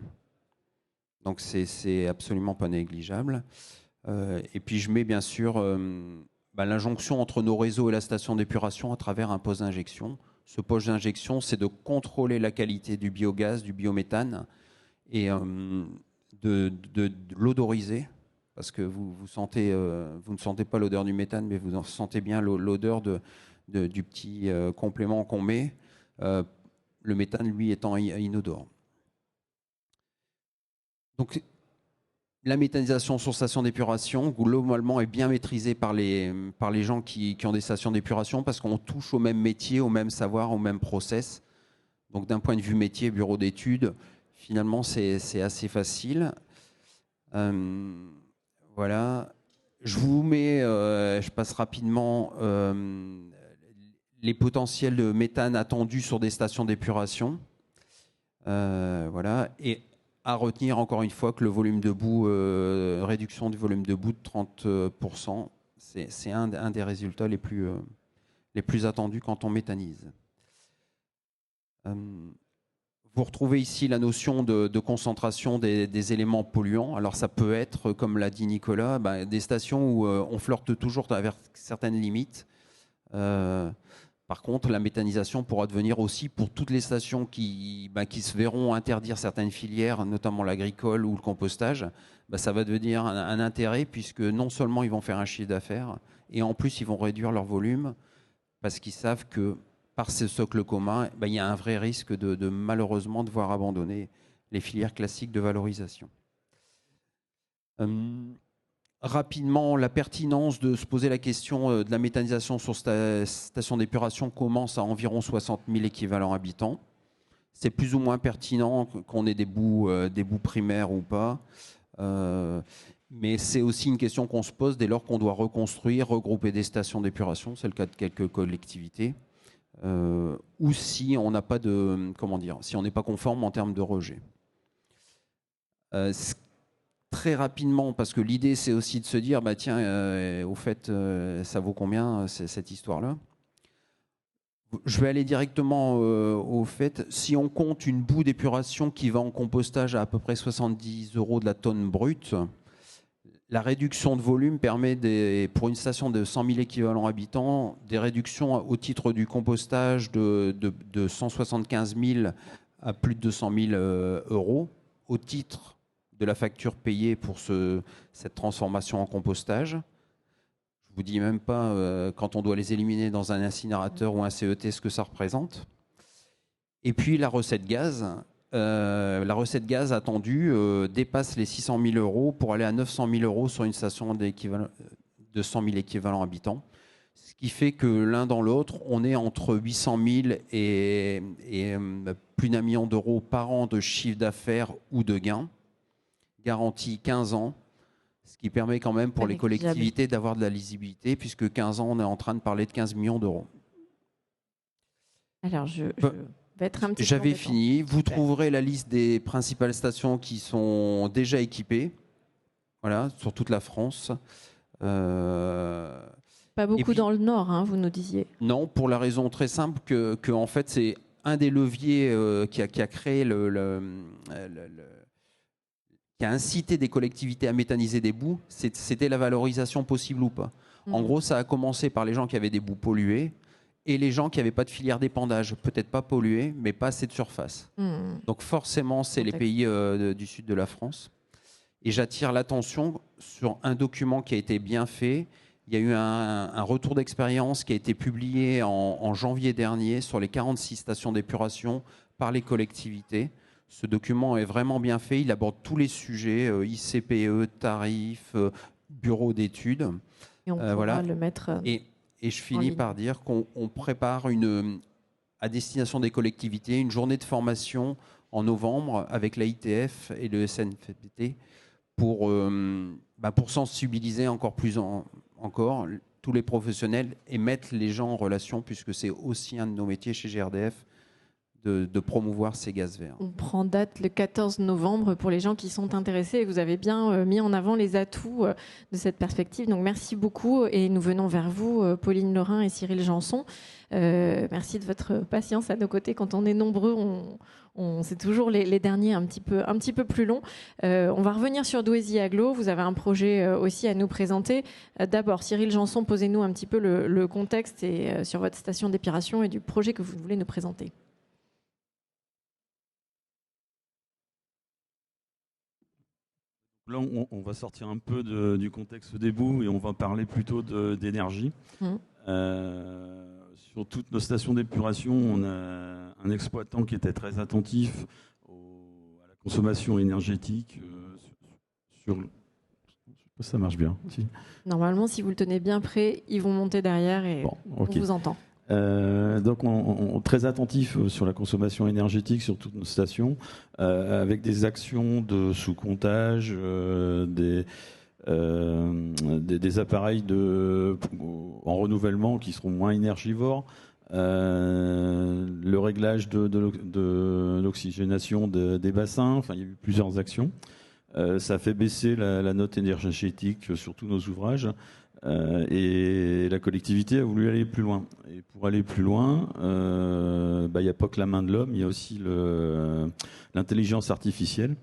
Donc, c'est absolument pas négligeable. Et puis, je mets bien sûr l'injonction entre nos réseaux et la station d'épuration à travers un poste d'injection. Ce poste d'injection, c'est de contrôler la qualité du biogaz, du biométhane, et de l'odoriser. Parce que vous ne sentez pas l'odeur du méthane, mais vous en sentez bien l'odeur du petit complément qu'on met. Le méthane, lui, étant inodore. Donc, la méthanisation sur station d'épuration, globalement, est bien maîtrisée par les gens qui ont des stations d'épuration parce qu'on touche au même métier, au même savoir, au même process. Donc, d'un point de vue métier, bureau d'études, finalement, c'est assez facile. Voilà. Je vous mets, je passe rapidement, les potentiels de méthane attendus sur des stations d'épuration. Voilà. Et à retenir encore une fois que le volume de boue, réduction du volume de boue de 30%, c'est un des résultats les plus attendus quand on méthanise. Vous retrouvez ici la notion de concentration des éléments polluants. Alors ça peut être, comme l'a dit Nicolas, des stations où on flirte toujours vers certaines limites. Par contre, la méthanisation pourra devenir aussi pour toutes les stations qui se verront interdire certaines filières, notamment l'agricole ou le compostage, ça va devenir un intérêt puisque non seulement ils vont faire un chiffre d'affaires, et en plus ils vont réduire leur volume parce qu'ils savent que par ce socle commun, il y a un vrai risque de malheureusement devoir abandonner les filières classiques de valorisation. Rapidement, la pertinence de se poser la question de la méthanisation sur station d'épuration commence à environ 60 000 équivalents habitants. C'est plus ou moins pertinent qu'on ait des bouts primaires ou pas. Mais c'est aussi une question qu'on se pose dès lors qu'on doit reconstruire, regrouper des stations d'épuration. C'est le cas de quelques collectivités. Ou si on n'a pas si on n'est pas conforme en termes de rejet. Très rapidement, parce que l'idée c'est aussi de se dire tiens, au fait, ça vaut combien cette histoire-là? Je vais aller directement au fait. Si on compte une boue d'épuration qui va en compostage à peu près 70 € de la tonne brute, la réduction de volume permet, pour une station de 100 000 équivalents habitants, des réductions au titre du compostage de 175 000 à plus de 200 000 € au titre de la facture payée pour cette transformation en compostage. Je ne vous dis même pas, quand on doit les éliminer dans un incinérateur ou un CET, ce que ça représente. Et puis la recette gaz. La recette gaz attendue dépasse les 600 000 € pour aller à 900 000 € sur une station de 100 000 équivalents habitants. Ce qui fait que l'un dans l'autre, on est entre 800 000 et plus d'1 million d'euros par an de chiffre d'affaires ou de gains, garantie 15 ans, ce qui permet quand même pour les collectivités d'avoir de la lisibilité, puisque 15 ans, on est en train de parler de 15 millions d'euros. Alors, je vais être un petit peu J'avais embêtant. fini. Vous trouverez la liste des principales stations qui sont déjà équipées, voilà, sur toute la France. Pas beaucoup puis, dans le Nord, hein, vous nous disiez. Non, pour la raison très simple que en fait, c'est un des leviers qui a créé qui a incité des collectivités à méthaniser des boues, c'était la valorisation possible ou pas. En gros, ça a commencé par les gens qui avaient des boues polluées et les gens qui n'avaient pas de filière d'épandage, peut-être pas polluées, mais pas assez de surface. Donc forcément, c'est les pays du sud de la France. Et j'attire l'attention sur un document qui a été bien fait. Il y a eu un retour d'expérience qui a été publié en janvier dernier sur les 46 stations d'épuration par les collectivités. Ce document est vraiment bien fait. Il aborde tous les sujets, ICPE, tarifs, bureau d'études. Et on pourra le mettre et je finis par dire qu'on prépare à destination des collectivités une journée de formation en novembre avec l'AITF et le SNFPT pour sensibiliser encore tous les professionnels et mettre les gens en relation, puisque c'est aussi un de nos métiers chez GRDF de promouvoir ces gaz verts. On prend date le 14 novembre pour les gens qui sont intéressés, et vous avez bien mis en avant les atouts de cette perspective. Donc merci beaucoup, et nous venons vers vous, Pauline Lorrain et Cyril Janson. Merci de votre patience à nos côtés. Quand on est nombreux, c'est toujours les derniers un petit peu plus longs. On va revenir sur Douaisis Agglo. Vous avez un projet aussi à nous présenter. D'abord, Cyril Janson, posez-nous un petit peu le contexte et sur votre station d'épuration et du projet que vous voulez nous présenter. Là, on va sortir un peu du contexte des boues et on va parler plutôt d'énergie. Sur toutes nos stations d'épuration, on a un exploitant qui était très attentif à la consommation énergétique. Ça marche bien. Si. Normalement, si vous le tenez bien près, ils vont monter derrière et on vous entend. Donc, on est très attentif sur la consommation énergétique sur toutes nos stations, avec des actions de sous-comptage, des appareils en renouvellement qui seront moins énergivores, le réglage de l'oxygénation des bassins. Enfin, il y a eu plusieurs actions. Ça a fait baisser la note énergétique sur tous nos ouvrages. Et la collectivité a voulu aller plus loin. Et pour aller plus loin, il n'y a pas que la main de l'homme, il y a aussi l'intelligence artificielle.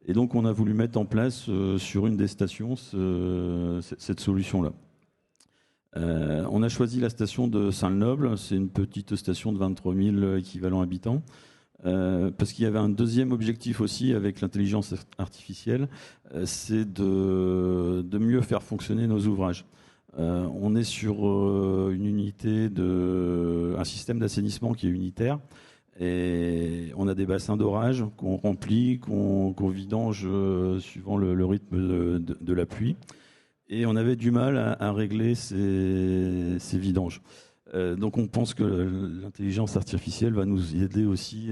Et donc on a voulu mettre en place sur une des stations cette solution-là. On a choisi la station de Saint-Lenoble, c'est une petite station de 23 000 équivalents habitants. Parce qu'il y avait un deuxième objectif aussi avec l'intelligence artificielle, c'est de mieux faire fonctionner nos ouvrages. On est sur un système d'assainissement qui est unitaire, et on a des bassins d'orage qu'on remplit, qu'on vidange suivant le rythme de la pluie, et on avait du mal à régler ces vidanges. Donc on pense que l'intelligence artificielle va nous aider aussi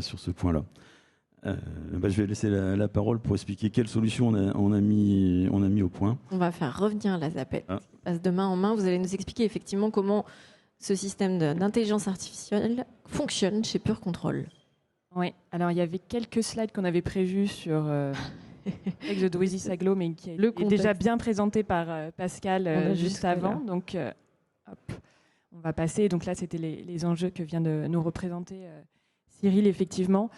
sur ce point-là. Je vais laisser la parole pour expliquer quelles solutions on a mis au point. On va faire revenir la ZAPET. Qui passe de main en main. Vous allez nous expliquer effectivement comment ce système d'intelligence artificielle fonctionne chez Pure Control. Oui, alors il y avait quelques slides qu'on avait prévus sur avec de Douaisis Agglo, mais qui est déjà bien présenté par Pascal juste avant. Donc, on va passer. Donc là, c'était les enjeux que vient de nous représenter Cyril, effectivement.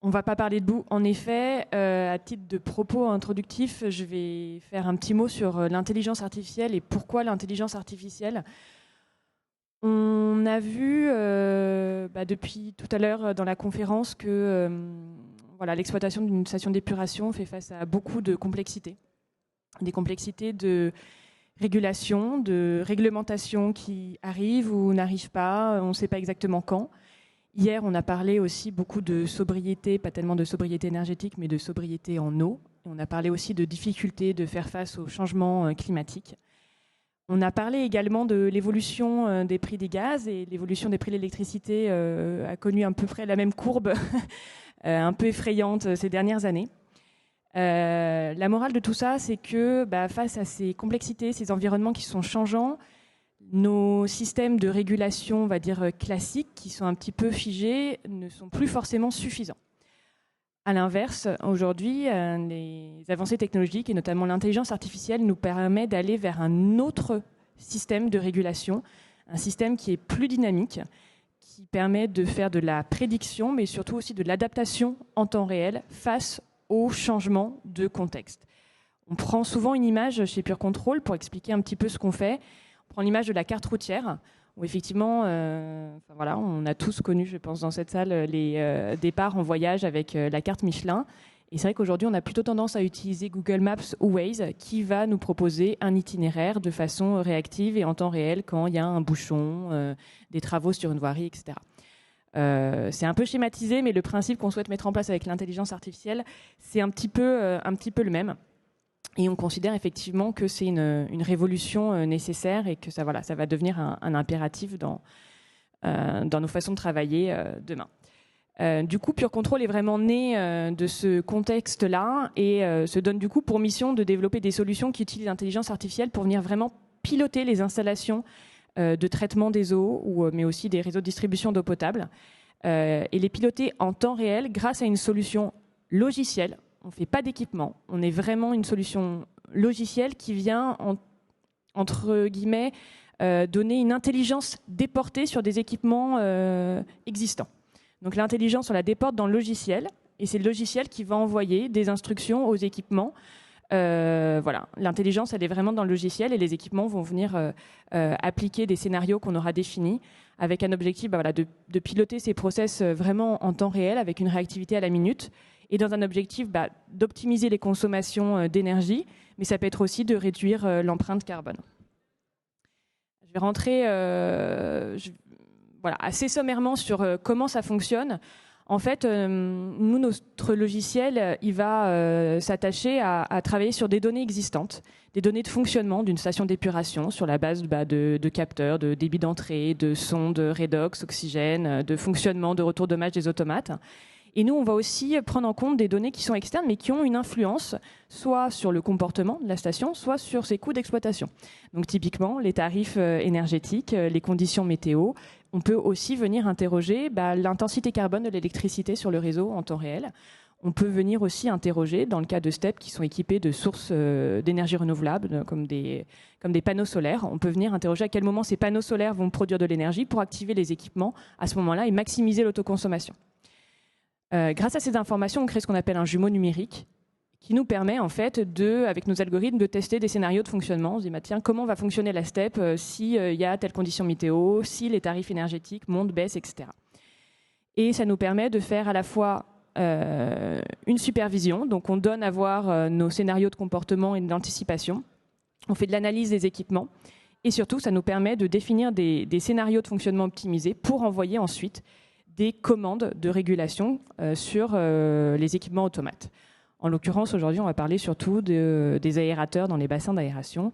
On ne va pas parler de boue. En effet, à titre de propos introductif, je vais faire un petit mot sur l'intelligence artificielle et pourquoi l'intelligence artificielle. On a vu depuis tout à l'heure dans la conférence que l'exploitation d'une station d'épuration fait face à beaucoup de complexités. Des complexités de régulation, de réglementation qui arrivent ou n'arrivent pas, on ne sait pas exactement quand. Hier, on a parlé aussi beaucoup de sobriété, pas tellement de sobriété énergétique, mais de sobriété en eau, On a parlé aussi de difficultés de faire face au changement climatique. On a parlé également de l'évolution des prix des gaz, et l'évolution des prix de l'électricité a connu à peu près la même courbe, un peu effrayante ces dernières années. La morale de tout ça, c'est que face à ces complexités, ces environnements qui sont changeants, nos systèmes de régulation, on va dire classiques, qui sont un petit peu figés, ne sont plus forcément suffisants. À l'inverse, aujourd'hui, les avancées technologiques et notamment l'intelligence artificielle nous permettent d'aller vers un autre système de régulation, un système qui est plus dynamique, qui permet de faire de la prédiction, mais surtout aussi de l'adaptation en temps réel face aux changements de contexte. On prend souvent une image chez Pure Control pour expliquer un petit peu ce qu'on fait. On prend l'image de la carte routière, où effectivement, on a tous connu, je pense, dans cette salle, les départs en voyage avec la carte Michelin. Et c'est vrai qu'aujourd'hui, on a plutôt tendance à utiliser Google Maps ou Waze, qui va nous proposer un itinéraire de façon réactive et en temps réel quand il y a un bouchon, des travaux sur une voirie, etc. C'est un peu schématisé, mais le principe qu'on souhaite mettre en place avec l'intelligence artificielle, c'est un petit peu le même. Et on considère effectivement que c'est une révolution nécessaire et que ça va devenir un impératif dans nos façons de travailler demain. Du coup, Pure Control est vraiment né de ce contexte-là et se donne du coup pour mission de développer des solutions qui utilisent l'intelligence artificielle pour venir vraiment piloter les installations de traitement des eaux, mais aussi des réseaux de distribution d'eau potable, et les piloter en temps réel grâce à une solution logicielle. On ne fait pas d'équipement, on est vraiment une solution logicielle qui vient, entre guillemets, donner une intelligence déportée sur des équipements existants. Donc l'intelligence, on la déporte dans le logiciel, et c'est le logiciel qui va envoyer des instructions aux équipements. L'intelligence, elle est vraiment dans le logiciel, et les équipements vont venir appliquer des scénarios qu'on aura définis, avec un objectif de piloter ces process vraiment en temps réel, avec une réactivité à la minute, et dans un objectif d'optimiser les consommations d'énergie, mais ça peut être aussi de réduire l'empreinte carbone. Je vais rentrer assez sommairement sur comment ça fonctionne. En fait, nous, notre logiciel, il va s'attacher à travailler sur des données existantes, des données de fonctionnement d'une station d'épuration sur la base de capteurs, de débit d'entrée, de sondes, redox, oxygène, de fonctionnement, de retour dommage des automates. Et nous, on va aussi prendre en compte des données qui sont externes, mais qui ont une influence soit sur le comportement de la station, soit sur ses coûts d'exploitation. Donc typiquement, les tarifs énergétiques, les conditions météo. On peut aussi venir interroger l'intensité carbone de l'électricité sur le réseau en temps réel. On peut venir aussi interroger, dans le cas de STEP qui sont équipés de sources d'énergie renouvelable, comme des panneaux solaires, on peut venir interroger à quel moment ces panneaux solaires vont produire de l'énergie pour activer les équipements à ce moment-là et maximiser l'autoconsommation. Grâce à ces informations, on crée ce qu'on appelle un jumeau numérique qui nous permet, en fait, avec nos algorithmes, de tester des scénarios de fonctionnement. On se dit, tiens, comment va fonctionner la STEP s'il y a telle condition météo, si les tarifs énergétiques montent, baissent, etc. Et ça nous permet de faire à la fois une supervision, donc on donne à voir nos scénarios de comportement et d'anticipation. On fait de l'analyse des équipements. Et surtout, ça nous permet de définir des scénarios de fonctionnement optimisés pour envoyer ensuite des commandes de régulation sur les équipements automates. En l'occurrence, aujourd'hui, on va parler surtout des aérateurs dans les bassins d'aération.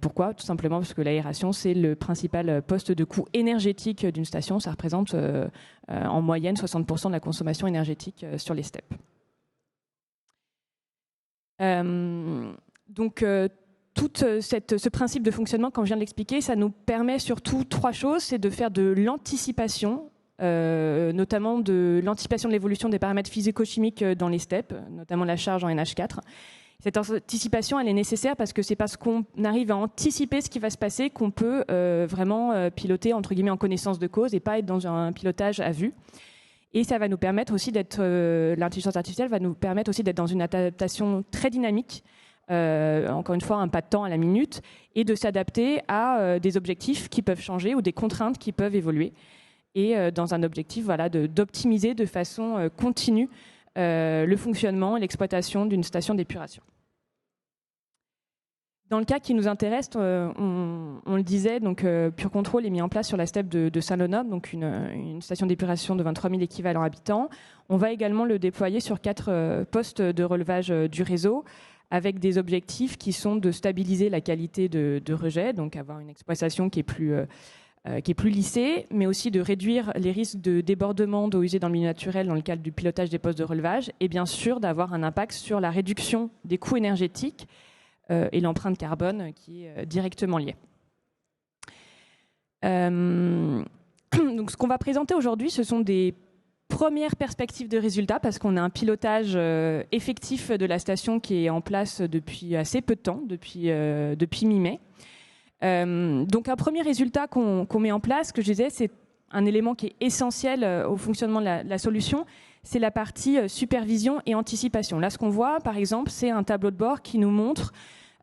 Pourquoi ? Tout simplement parce que l'aération, c'est le principal poste de coût énergétique d'une station. Ça représente en moyenne 60% de la consommation énergétique sur les steppes. Tout ce principe de fonctionnement, comme je viens de l'expliquer, ça nous permet surtout trois choses. C'est de faire de l'anticipation, notamment de l'anticipation de l'évolution des paramètres physico-chimiques dans les steppes, notamment la charge en NH4. Cette anticipation, elle est nécessaire parce que c'est parce qu'on arrive à anticiper ce qui va se passer qu'on peut vraiment piloter, entre guillemets, en connaissance de cause et pas être dans un pilotage à vue. Et ça va nous permettre aussi l'intelligence artificielle va nous permettre aussi d'être dans une adaptation très dynamique, encore une fois, un pas de temps à la minute, et de s'adapter à des objectifs qui peuvent changer ou des contraintes qui peuvent évoluer. Et dans un objectif d'optimiser de façon continue le fonctionnement et l'exploitation d'une station d'épuration. Dans le cas qui nous intéresse, on le disait, donc Pure Control est mis en place sur la steppe de Saint-Lenoble, donc une station d'épuration de 23 000 équivalents habitants. On va également le déployer sur 4 postes de relevage du réseau, avec des objectifs qui sont de stabiliser la qualité de rejet, donc avoir une exploitation qui est plus lissée, mais aussi de réduire les risques de débordement d'eau usée dans le milieu naturel dans le cadre du pilotage des postes de relevage, et bien sûr d'avoir un impact sur la réduction des coûts énergétiques et l'empreinte carbone qui est directement liée. Donc, ce qu'on va présenter aujourd'hui, ce sont des premières perspectives de résultats, parce qu'on a un pilotage effectif de la station qui est en place depuis assez peu de temps, depuis mi-mai. Donc un premier résultat qu'on met en place, que je disais, c'est un élément qui est essentiel au fonctionnement de la solution, c'est la partie supervision et anticipation. Là, ce qu'on voit, par exemple, c'est un tableau de bord qui nous montre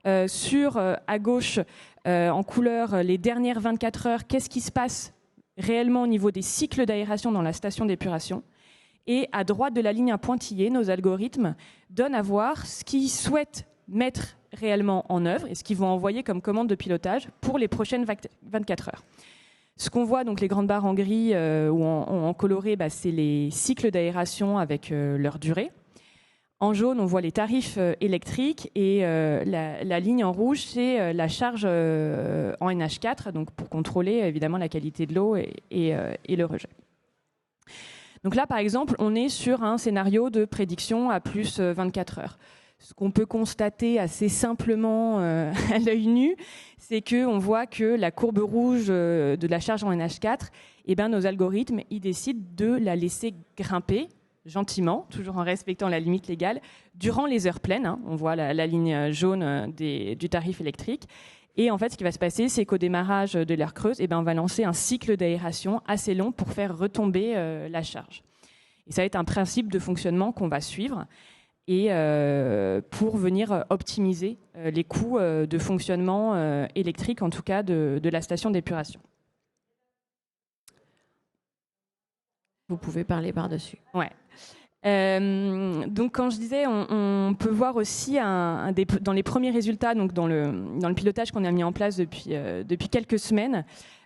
à gauche, en couleur, les dernières 24 heures, qu'est-ce qui se passe réellement au niveau des cycles d'aération dans la station d'épuration. Et à droite de la ligne à pointillés, nos algorithmes donnent à voir ce qu'ils souhaitent mettre réellement en œuvre et ce qu'ils vont envoyer comme commande de pilotage pour les prochaines 24 heures. Ce qu'on voit, donc les grandes barres en gris ou en coloré, c'est les cycles d'aération avec leur durée. En jaune, on voit les tarifs électriques et la ligne en rouge, c'est la charge en NH4, donc pour contrôler évidemment la qualité de l'eau et le rejet. Donc là, par exemple, on est sur un scénario de prédiction à plus 24 heures. Ce qu'on peut constater assez simplement à l'œil nu, c'est qu'on voit que la courbe rouge de la charge en NH4, nos algorithmes ils décident de la laisser grimper gentiment, toujours en respectant la limite légale, durant les heures pleines. On voit la ligne jaune du tarif électrique. Et en fait, ce qui va se passer, c'est qu'au démarrage de l'aire creuse, on va lancer un cycle d'aération assez long pour faire retomber la charge. Et ça va être un principe de fonctionnement qu'on va suivre et pour venir optimiser les coûts de fonctionnement électrique, en tout cas de la station d'épuration. Vous pouvez parler par-dessus. Ouais. Donc, quand je disais, on peut voir aussi dans les premiers résultats, donc dans le pilotage qu'on a mis en place depuis quelques semaines.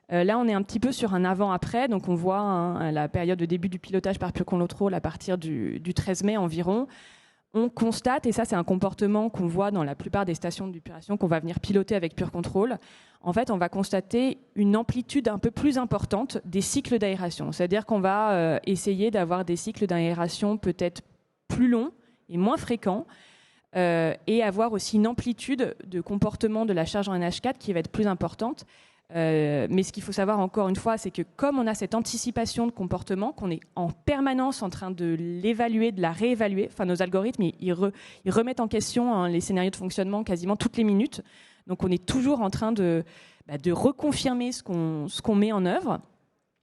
Là, on est un petit peu sur un avant-après. Donc, on voit la période de début du pilotage par Pure Control à partir du 13 mai environ. On constate, et ça c'est un comportement qu'on voit dans la plupart des stations d'épuration qu'on va venir piloter avec Pure Control, en fait on va constater une amplitude un peu plus importante des cycles d'aération. C'est-à-dire qu'on va essayer d'avoir des cycles d'aération peut-être plus longs et moins fréquents et avoir aussi une amplitude de comportement de la charge en NH4 qui va être plus importante. Mais ce qu'il faut savoir encore une fois, c'est que comme on a cette anticipation de comportement, qu'on est en permanence en train de l'évaluer, de la réévaluer, enfin nos algorithmes, ils remettent en question les scénarios de fonctionnement quasiment toutes les minutes. Donc on est toujours en train de reconfirmer ce qu'on met en œuvre.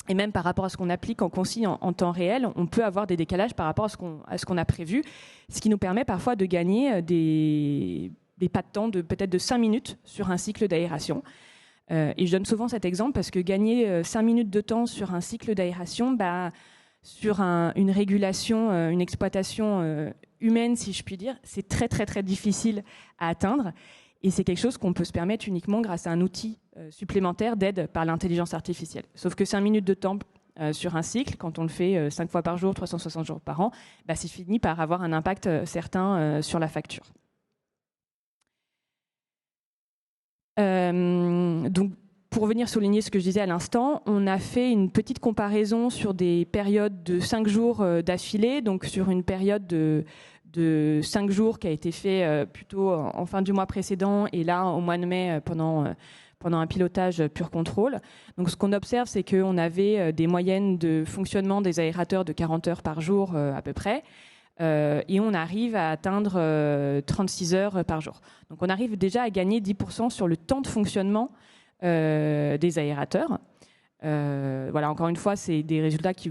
Et même par rapport à ce qu'on applique en consigne en temps réel, on peut avoir des décalages par rapport à ce qu'on a prévu, ce qui nous permet parfois de gagner des pas de temps peut-être de 5 minutes sur un cycle d'aération. Et je donne souvent cet exemple parce que gagner 5 minutes de temps sur un cycle d'aération, sur une régulation, une exploitation humaine, si je puis dire, c'est très très très difficile à atteindre. Et c'est quelque chose qu'on peut se permettre uniquement grâce à un outil supplémentaire d'aide par l'intelligence artificielle. Sauf que 5 minutes de temps sur un cycle, quand on le fait 5 fois par jour, 360 jours par an, c'est fini par avoir un impact certain sur la facture. Donc, pour venir souligner ce que je disais à l'instant, on a fait une petite comparaison sur des périodes de 5 jours d'affilée, donc sur une période de 5 jours qui a été fait plutôt en fin du mois précédent et là au mois de mai pendant un pilotage Pure Control. Donc ce qu'on observe, c'est qu'on avait des moyennes de fonctionnement des aérateurs de 40 heures par jour à peu près. Et on arrive à atteindre 36 heures par jour. Donc on arrive déjà à gagner 10% sur le temps de fonctionnement des aérateurs. Voilà, encore une fois, c'est des résultats qui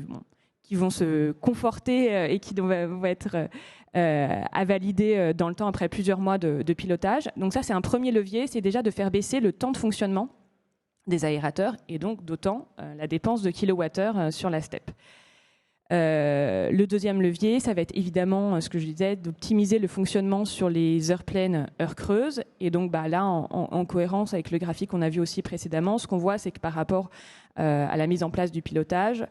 vont se conforter et qui vont être à valider dans le temps après plusieurs mois de pilotage. Donc ça, c'est un premier levier, c'est déjà de faire baisser le temps de fonctionnement des aérateurs et donc d'autant la dépense de kilowattheure sur la steppe. Le deuxième levier, ça va être évidemment ce que je disais, d'optimiser le fonctionnement sur les heures pleines, heures creuses. Et donc là, en cohérence avec le graphique qu'on a vu aussi précédemment, ce qu'on voit, c'est que par rapport à la mise en place du pilotage,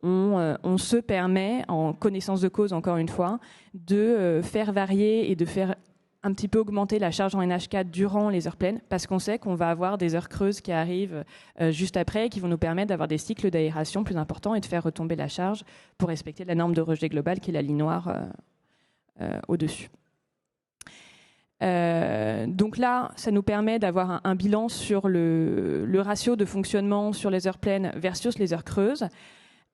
on se permet, en connaissance de cause encore une fois, de faire varier et de faire un petit peu augmenter la charge en NH4 durant les heures pleines, parce qu'on sait qu'on va avoir des heures creuses qui arrivent juste après, qui vont nous permettre d'avoir des cycles d'aération plus importants et de faire retomber la charge pour respecter la norme de rejet global qui est la ligne noire au-dessus. Donc là, ça nous permet d'avoir un bilan sur le ratio de fonctionnement sur les heures pleines versus les heures creuses.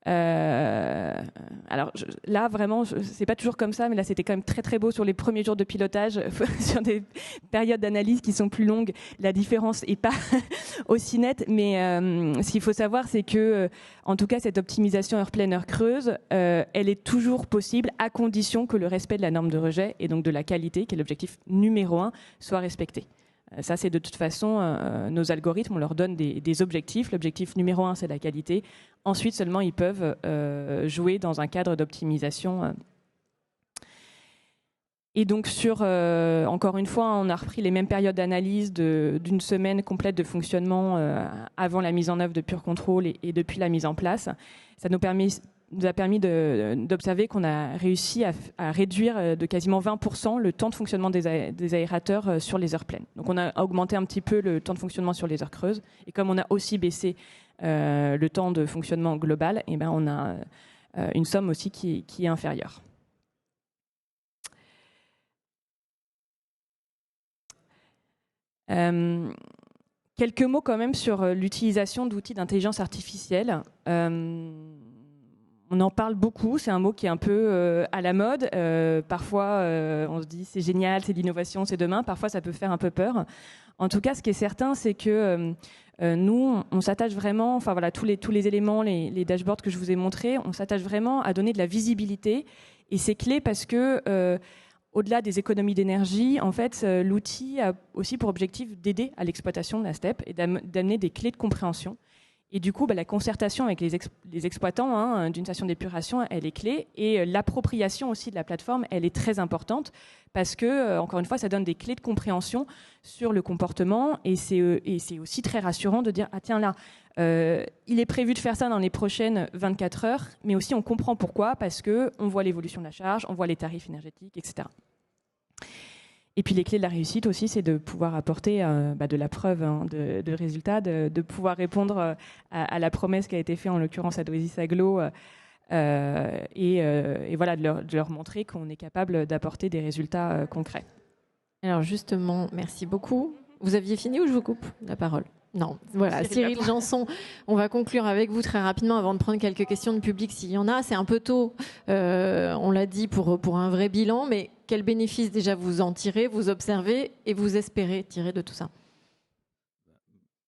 Alors là vraiment c'est pas toujours comme ça, mais là c'était quand même très très beau sur les premiers jours de pilotage. Sur des périodes d'analyse qui sont plus longues, la différence est pas aussi nette, mais ce qu'il faut savoir, c'est que en tout cas cette optimisation heure pleine heure creuse, elle est toujours possible à condition que le respect de la norme de rejet et donc de la qualité, qui est l'objectif numéro 1, soit respecté. Ça, c'est de toute façon, nos algorithmes, on leur donne des objectifs. L'objectif numéro 1, c'est la qualité. Ensuite, seulement, ils peuvent jouer dans un cadre d'optimisation. Et donc, encore une fois, on a repris les mêmes périodes d'analyse d'une semaine complète de fonctionnement avant la mise en œuvre de Pure Control et depuis la mise en place. Ça nous a permis d'observer qu'on a réussi à réduire de quasiment 20% le temps de fonctionnement des aérateurs sur les heures pleines. Donc on a augmenté un petit peu le temps de fonctionnement sur les heures creuses. Et comme on a aussi baissé le temps de fonctionnement global, et ben on a une somme aussi qui est inférieure. Quelques mots quand même sur l'utilisation d'outils d'intelligence artificielle. On en parle beaucoup, c'est un mot qui est un peu à la mode. Parfois, on se dit c'est génial, c'est de l'innovation, c'est demain. Parfois, ça peut faire un peu peur. En tout cas, ce qui est certain, c'est que nous, on s'attache vraiment, enfin voilà, tous les éléments, les dashboards que je vous ai montrés, on s'attache vraiment à donner de la visibilité. Et c'est clé parce que au-delà des économies d'énergie, en fait, l'outil a aussi pour objectif d'aider à l'exploitation de la STEP et d'amener des clés de compréhension. Et du coup, la concertation avec les exploitants d'une station d'épuration, elle est clé. Et l'appropriation aussi de la plateforme, elle est très importante parce que, encore une fois, ça donne des clés de compréhension sur le comportement. Et c'est aussi très rassurant de dire, ah tiens là, il est prévu de faire ça dans les prochaines 24 heures, mais aussi on comprend pourquoi, parce qu'on voit l'évolution de la charge, on voit les tarifs énergétiques, etc. Et puis les clés de la réussite aussi, c'est de pouvoir apporter de la preuve de résultats, de pouvoir répondre à la promesse qui a été faite en l'occurrence à Douaisis-Aglo et voilà, de leur montrer qu'on est capable d'apporter des résultats concrets. Alors justement, merci beaucoup. Vous aviez fini ou je vous coupe la parole ? Non, voilà, Cyril Janson, on va conclure avec vous très rapidement avant de prendre quelques questions du public s'il y en a. C'est un peu tôt, on l'a dit, pour un vrai bilan, mais quels bénéfices déjà vous en tirez, vous observez et vous espérez tirer de tout ça ?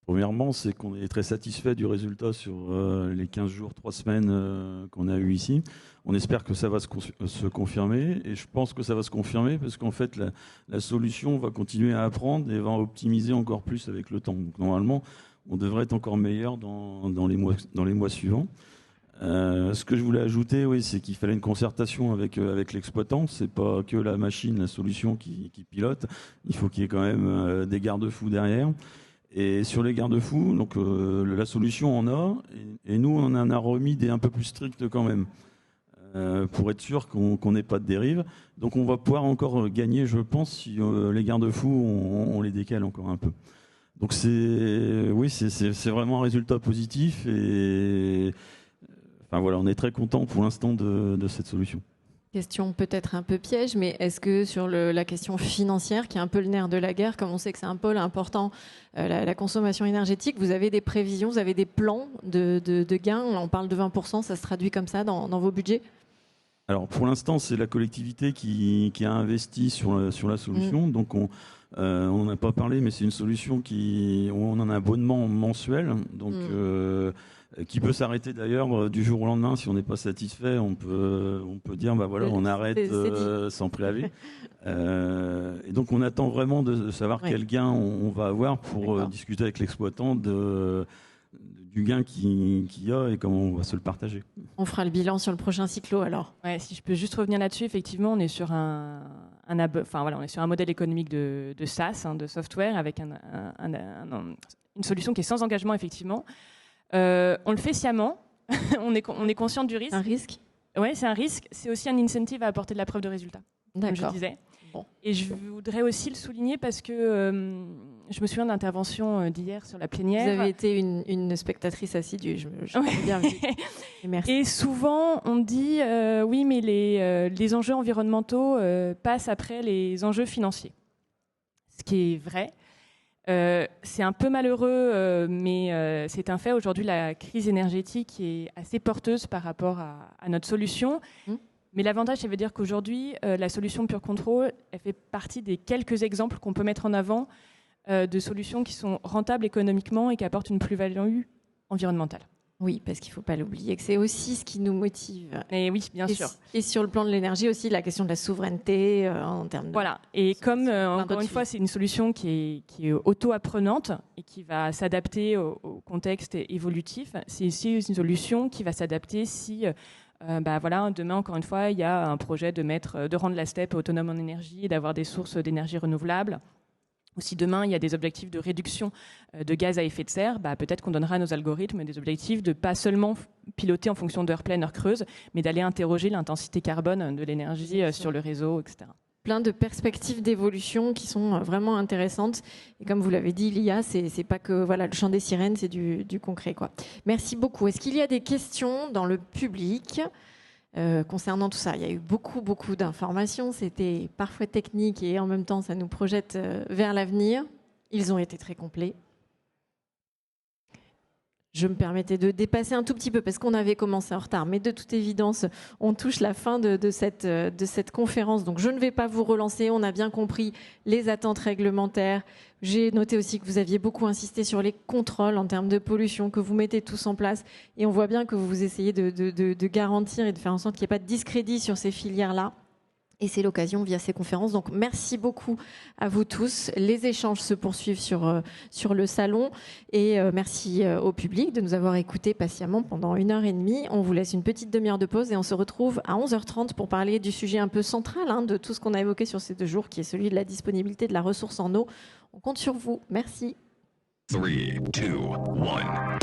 Premièrement, c'est qu'on est très satisfait du résultat sur les 15 jours, 3 semaines qu'on a eu ici. On espère que ça va se confirmer et je pense que ça va se confirmer parce qu'en fait, la solution va continuer à apprendre et va optimiser encore plus avec le temps. Donc, normalement, on devrait être encore meilleur dans les mois suivants. Ce que je voulais ajouter, oui, c'est qu'il fallait une concertation avec l'exploitant. C'est pas que la machine, la solution qui pilote. Il faut qu'il y ait quand même des garde-fous derrière. Et sur les garde-fous, donc la solution en a, et nous on en a remis des un peu plus stricts quand même, pour être sûr qu'on n'ait pas de dérive. Donc on va pouvoir encore gagner, je pense, si les garde-fous on les décale encore un peu. Donc c'est vraiment un résultat positif et enfin voilà, on est très content pour l'instant de cette solution. Question peut-être un peu piège, mais est-ce que sur la question financière, qui est un peu le nerf de la guerre, comme on sait que c'est un pôle important, la consommation énergétique, vous avez des prévisions, vous avez des plans de gains ? On parle de 20%, ça se traduit comme ça dans vos budgets ? Alors pour l'instant, c'est la collectivité qui a investi sur la solution. Donc on n'en a pas parlé, mais c'est une solution où on a un abonnement mensuel. Donc qui peut s'arrêter d'ailleurs du jour au lendemain si on n'est pas satisfait. On peut dire voilà, on arrête sans préavis. Et donc on attend vraiment de savoir quel gain on va avoir pour discuter avec l'exploitant du gain qu'il y a et comment on va se le partager. On fera le bilan sur le prochain cyclo alors. Ouais, si je peux juste revenir là-dessus, effectivement, on est sur un modèle économique de SaaS, de software, avec une solution qui est sans engagement, effectivement. On le fait sciemment, on est conscient du risque. Un risque ? Oui, c'est un risque. C'est aussi un incentive à apporter de la preuve de résultat, comme je disais. Bon. Et je voudrais aussi le souligner parce que je me souviens d'intervention d'hier sur la plénière. Vous avez été une spectatrice assidue, je l'ai bien vu. Et merci. Et souvent, on dit oui, mais les enjeux environnementaux passent après les enjeux financiers. Ce qui est vrai. C'est un peu malheureux, mais c'est un fait. Aujourd'hui, la crise énergétique est assez porteuse par rapport à notre solution. Mais l'avantage, ça veut dire qu'aujourd'hui, la solution Pure Control, elle fait partie des quelques exemples qu'on peut mettre en avant de solutions qui sont rentables économiquement et qui apportent une plus-value environnementale. Oui, parce qu'il ne faut pas l'oublier, que c'est aussi ce qui nous motive. Et oui, bien sûr. Et sur le plan de l'énergie aussi, la question de la souveraineté en termes de... Voilà, et comme, encore une fois, c'est une solution qui est auto-apprenante et qui va s'adapter au contexte évolutif, c'est aussi une solution qui va s'adapter si... demain, encore une fois, il y a un projet de rendre la steppe autonome en énergie et d'avoir des sources d'énergie renouvelables. Ou si demain, il y a des objectifs de réduction de gaz à effet de serre, peut-être qu'on donnera à nos algorithmes des objectifs de pas seulement piloter en fonction d'heures pleines, heures creuses, mais d'aller interroger l'intensité carbone de l'énergie sur le réseau, etc. Plein de perspectives d'évolution qui sont vraiment intéressantes. Et comme vous l'avez dit, l'IA, c'est pas que le chant des sirènes, c'est du concret, quoi. Merci beaucoup. Est-ce qu'il y a des questions dans le public concernant tout ça? Il y a eu beaucoup d'informations. C'était parfois technique et en même temps, ça nous projette vers l'avenir. Ils ont été très complets. Je me permettais de dépasser un tout petit peu parce qu'on avait commencé en retard. Mais de toute évidence, on touche la fin de cette conférence. Donc, je ne vais pas vous relancer. On a bien compris les attentes réglementaires. J'ai noté aussi que vous aviez beaucoup insisté sur les contrôles en termes de pollution que vous mettez tous en place. Et on voit bien que vous essayez de garantir et de faire en sorte qu'il n'y ait pas de discrédit sur ces filières-là. Et c'est l'occasion via ces conférences. Donc, merci beaucoup à vous tous. Les échanges se poursuivent sur le salon. Et merci au public de nous avoir écoutés patiemment pendant 1h30. On vous laisse une petite demi-heure de pause et on se retrouve à 11h30 pour parler du sujet un peu central de tout ce qu'on a évoqué sur ces 2 jours, qui est celui de la disponibilité de la ressource en eau. On compte sur vous. Merci. 3, 2, 1.